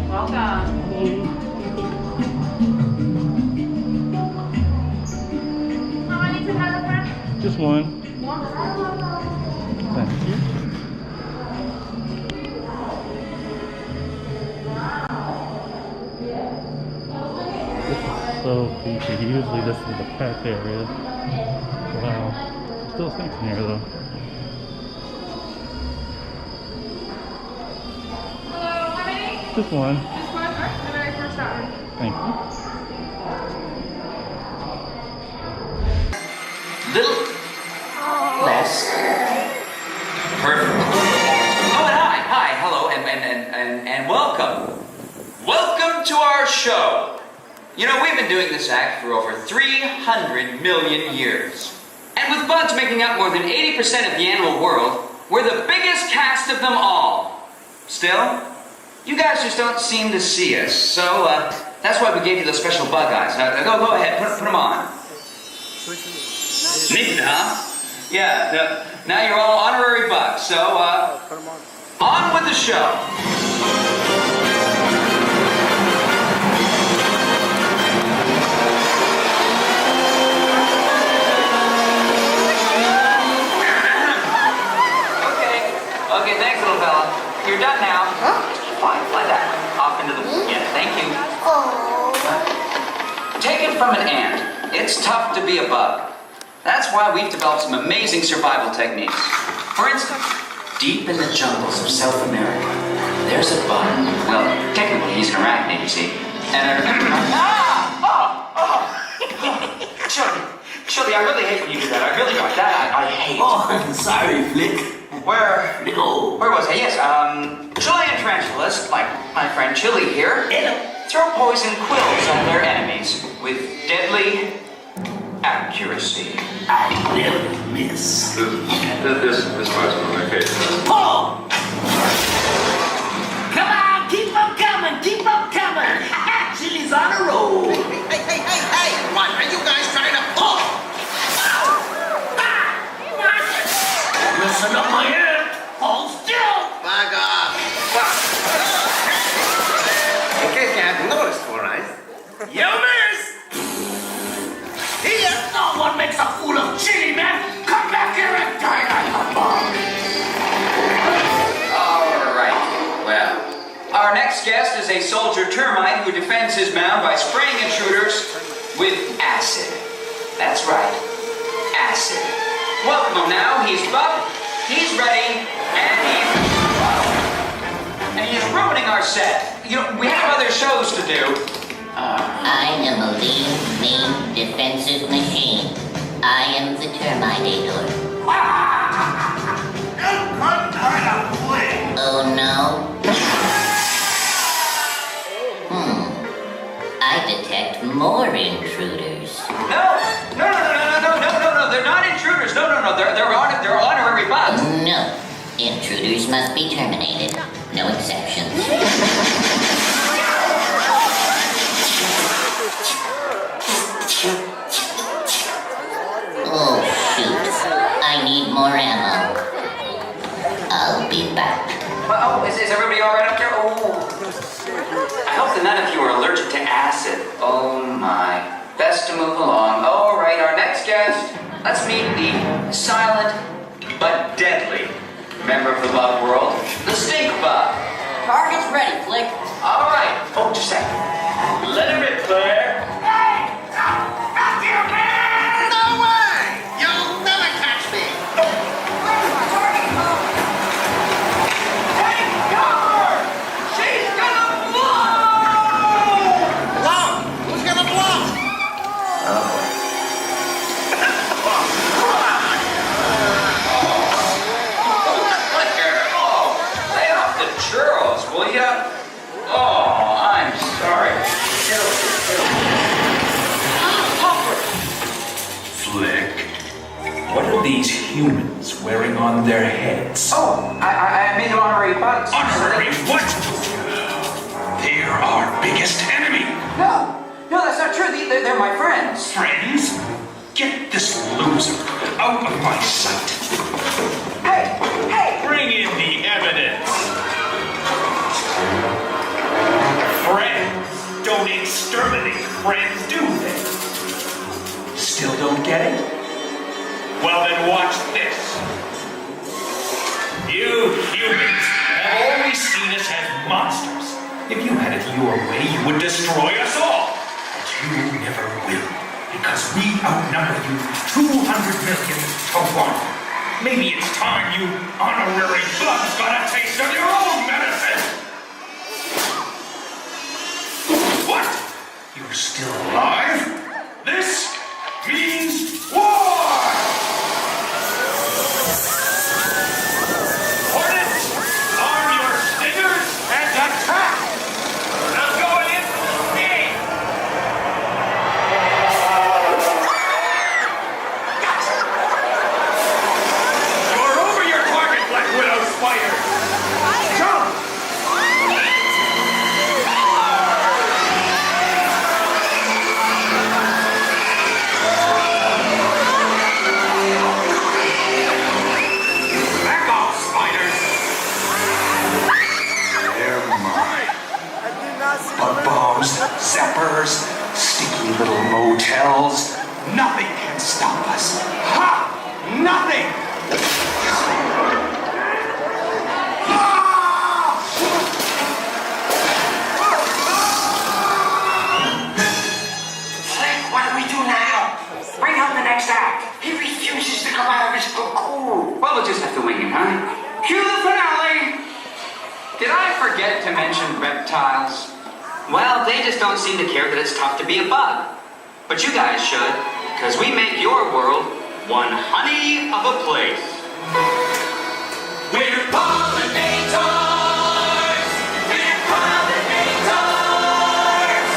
Welcome. How many together, friend? Just one. Thank you. So creepy. Usually this is the packed area. Wow. Still snakes in here though. Hello, how many? Just one. Just one? Alright, I'm ready for a start. Thank you. Little less. Perfect. Oh, and hi, hello, and welcome. Welcome to our show. You know, we've been doing this act for over 300 million years. And with bugs making up more than 80% of the animal world, we're the biggest cast of them all. Still, you guys just don't seem to see us, so that's why we gave you those special bug eyes. Go ahead, put them on. Neat, huh? Yeah, now you're all honorary bugs, so on with the show. Okay, thanks, little fella. You're done now. Huh? Fly that off into the... Yeah, thank you. Take it from an ant. It's tough to be a bug. That's why we've developed some amazing survival techniques. For instance, deep in the jungles of South America, there's a bug. Well, technically he's an arachnid, you see. And Chili, I really hate when you do that. I really don't. That I hate. Oh, sorry, Flick. Where was I? Yes, Chilean tarantulas, like my friend Chili here, throw poison quills at their enemies with deadly accuracy. I never miss. This part's one of my favorites. Oh! Come on, keep them coming, keep them coming. Chili's on a roll. Hey, what are you guys trying to pull? Listen up, my hand. Hold still. Back off. In case you hadn't noticed, all right? You miss. Here, no one makes a fool of Chili, man. Come back here and die like a bomb. All right. Well, our next guest is a soldier termite who defends his mound by spraying intruders with acid. That's right, acid. Welcome him now. He's buff, he's ready, and he's ruining our set. You know, we have other shows to do. I am a lean, mean, defensive machine. I am the Terminator. Oh no? I detect more intruders. No, they're not intruders. No, they're honorary bugs. No, intruders must be terminated. No exceptions. Oh shoot, I need more ammo. I'll be back. Oh, is everybody all right up there? Oh, I hope that none of you are allergic to acid. Oh my. Best to move along. All right, our next guest. Let's meet the silent but deadly member of the bug world, the stink bug. Target's ready, Flick. All right. Oh, just a second. Let it rip, Claire. Hey! Not you, man! No way! You'll never catch me! Take cover! She's gonna blow! Blow? Who's gonna blow? Lay off the churros, will ya? Oh, I'm sorry. Flick, what are these humans wearing on their heads? Oh, I made them honorary bugs. Honorary what? of my sight. Hey! Hey! Bring in the evidence. Friends don't exterminate friends, do they? Still don't get it? Well then watch this. You humans have always seen us as monsters. If you had it your way, you would destroy us all. But you never will, because we outnumber you 200 million to 1. Maybe it's time you honorary bugs got a taste of your own medicine. What? You're still alive? This means war! Hornets, arm your stingers and attack! I'm going in for the sting! You're over your target, Black Widow spider! Jump! Back off, spiders! They're mine. Bug bombs, zappers, sticky little motels. Nothing can stop us. Ha! Nothing! Frank, what do we do now? Bring out the next act. He refuses to come out of his cocoon. Well, we'll just have to wing it, huh? Cue the finale! Did I forget to mention reptiles? Well, they just don't seem to care that it's tough to be a bug. But you guys should, because we make your world one honey of a place. We're pollinators! We're pollinators!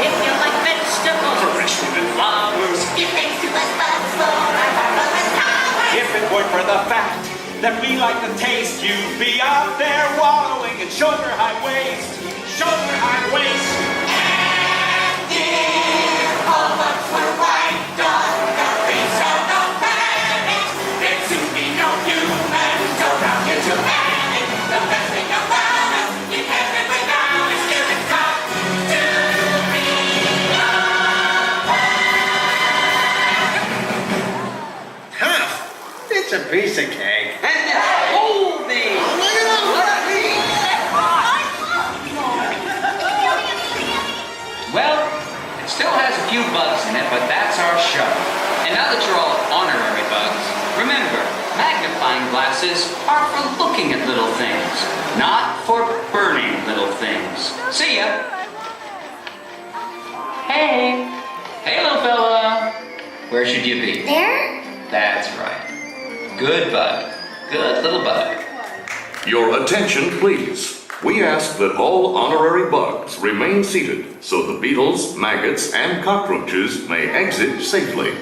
If you like vegetables, Fresh fruit and flowers. it makes you less bugs for our marvelous powers. If it weren't for the fact that we like the taste, you'd be out there wallowing in sugar high waste. Sugar high waste. And dear, all bugs were wiped off the face, so don't panic. There'd soon be no humans around here to panic. The best thing about us, you can't live without us. Here it's got to be a Huh. It's a piece of cake. And hold me! Well, it still has a few bugs in it, but that's our show. And now that you're all honorary bugs, remember, magnifying glasses are for looking at little things, not for burning little things. See ya! Hey! Hey, little fella! Where should you be? There? That's right. Good bug. Good little bug. Your attention, please. We ask that all honorary bugs remain seated so the beetles, maggots, and cockroaches may exit safely.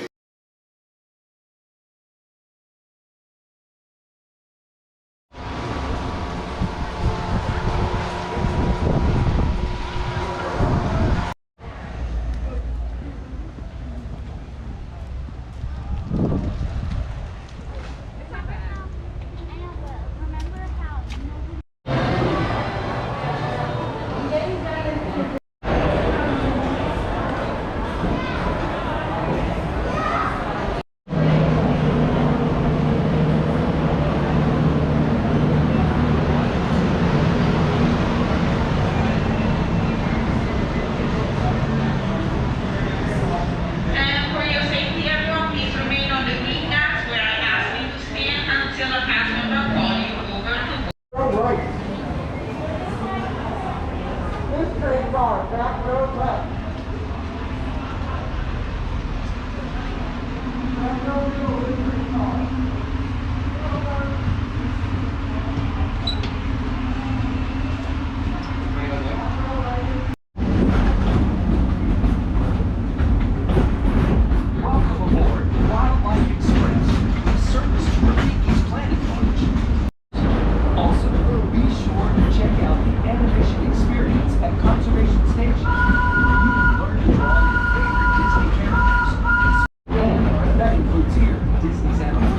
Disney's animated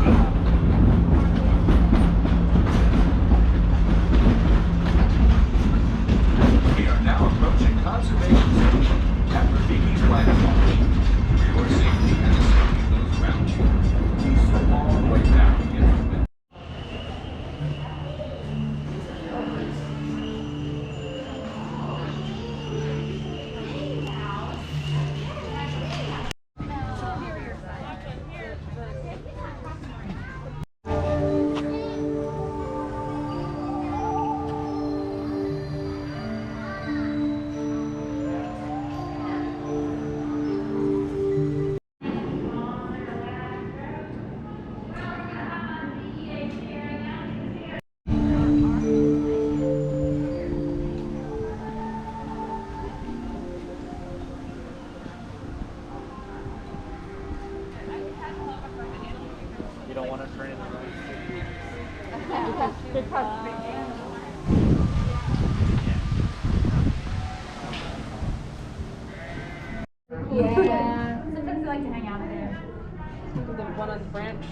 French.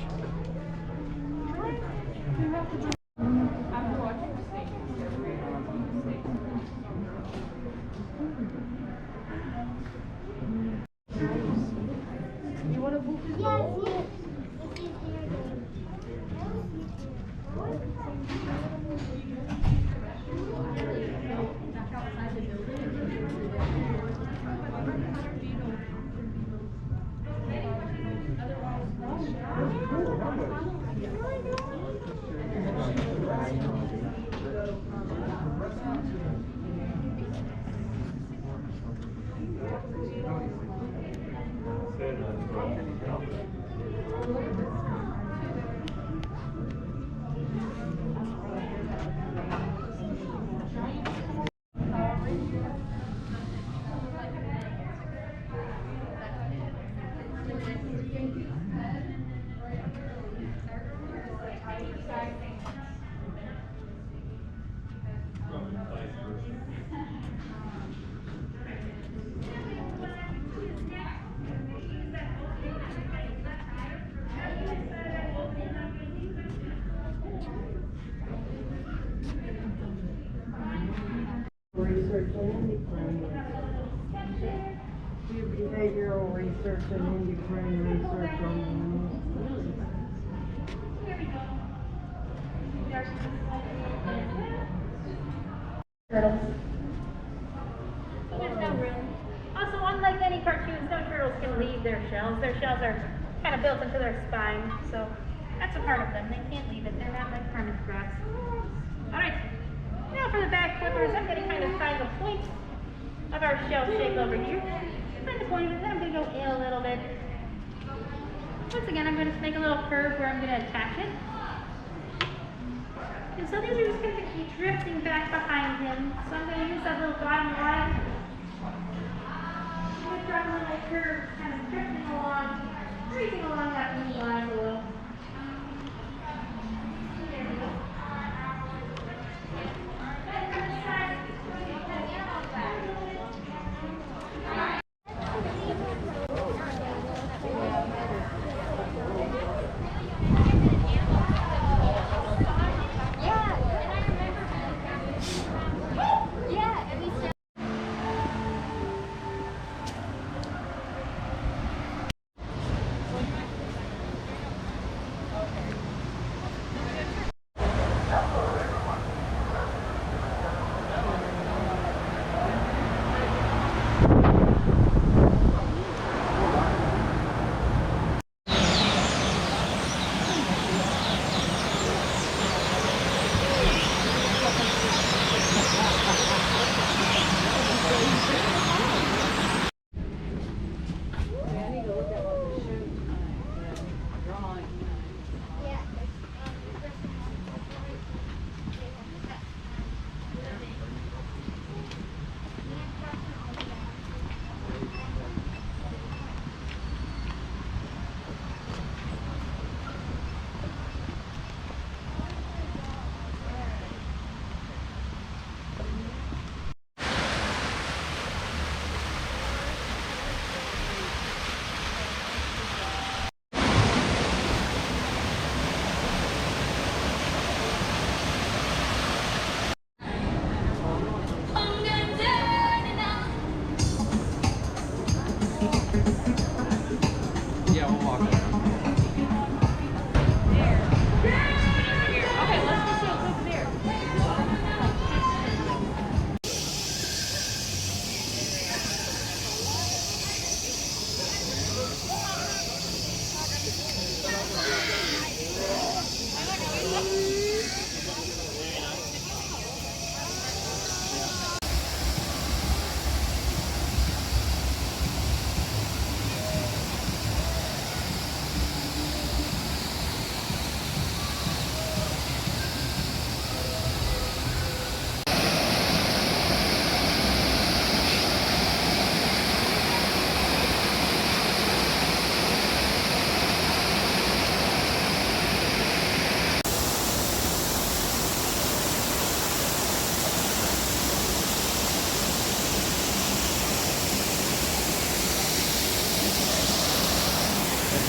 You want to book this? Yes. Research and behavioral research and endocrine research on turtles. There's no room. Also, unlike any cartoons, no turtles can leave their shells. Their shells are kind of built into their spine, so that's a part of them. They can't leave it. They're not like hermit crabs. Alright, now for the back flippers, I'm going to kind of find the point of our shell shape over here. Find the point of it, then I'm going to go in a little bit. Once again, I'm going to make a little curve where I'm going to attach it. And so these are just going to keep drifting back behind him. So I'm going to use that little bottom line. I'm going to draw a little curve, kind of drifting along, tracing along that knee line below. There we go.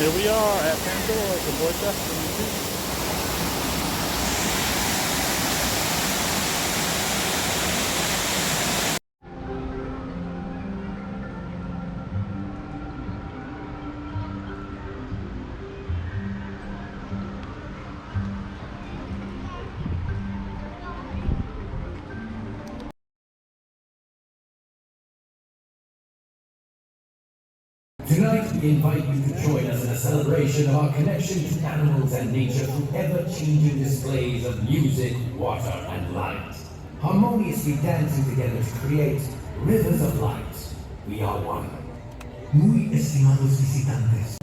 Here we are at Pandora, the boy Destiny. Tonight, we invite you to join us in a celebration of our connection to animals and nature through ever-changing displays of music, water, and light. Harmoniously dancing together to create rivers of light. We are one. Muy estimados visitantes.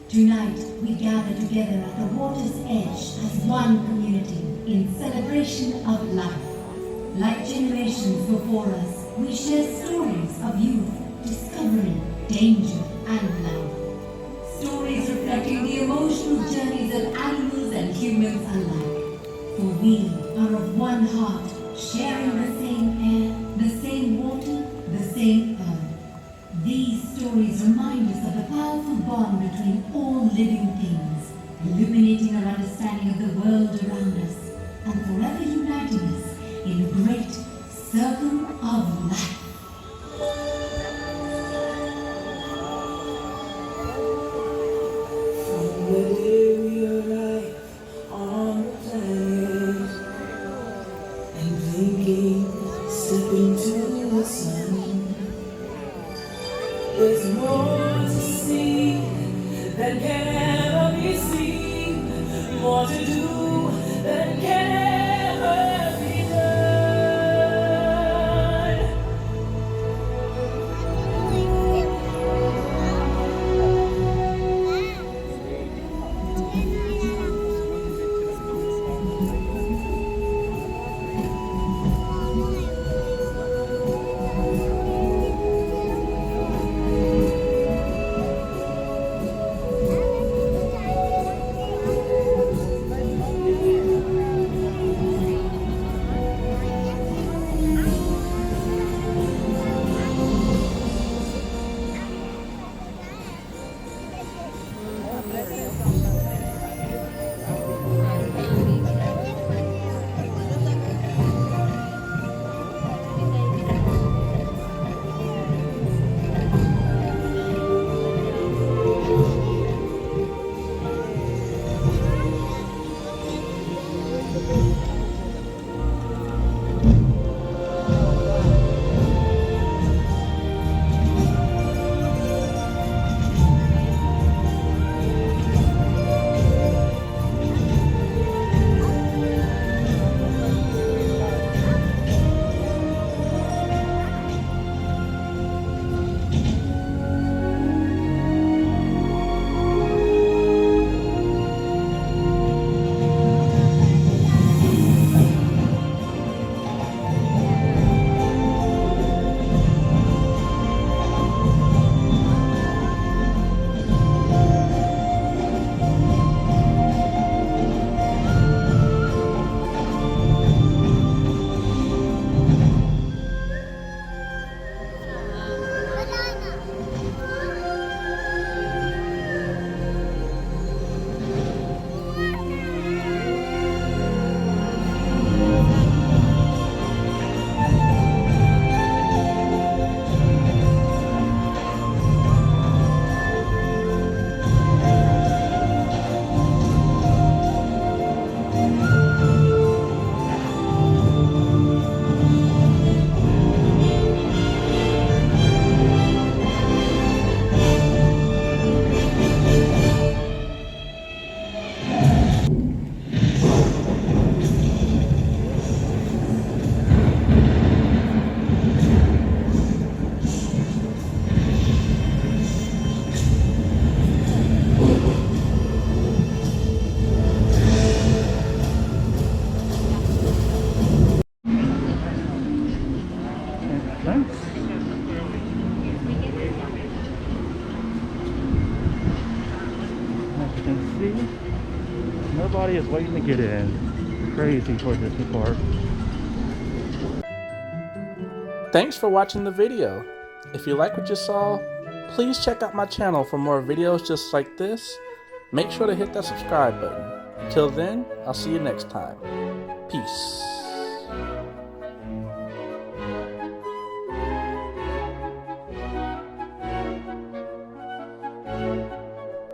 Tonight, we gather together at the water's edge as one community in celebration of life. Like generations before us, we share stories of youth, discovery, danger, and love. Stories reflecting the emotional journeys of animals and humans alike. For we are of one heart, sharing the same air, the same water, the same earth. These stories remind us of the powerful bond between all living things, illuminating our understanding of the world around us, and forever uniting us in a great circle of life. From the day we arrive on the planet and blinking, step into the sun. There's more to see than can ever be seen, more to do than can ever be done. can see, nobody is waiting to get in. Crazy for Disney Park. Thanks for watching the video. If you like what you saw, please check out my channel for more videos just like this. Make sure to hit that subscribe button. Until then, I'll see you next time. Peace.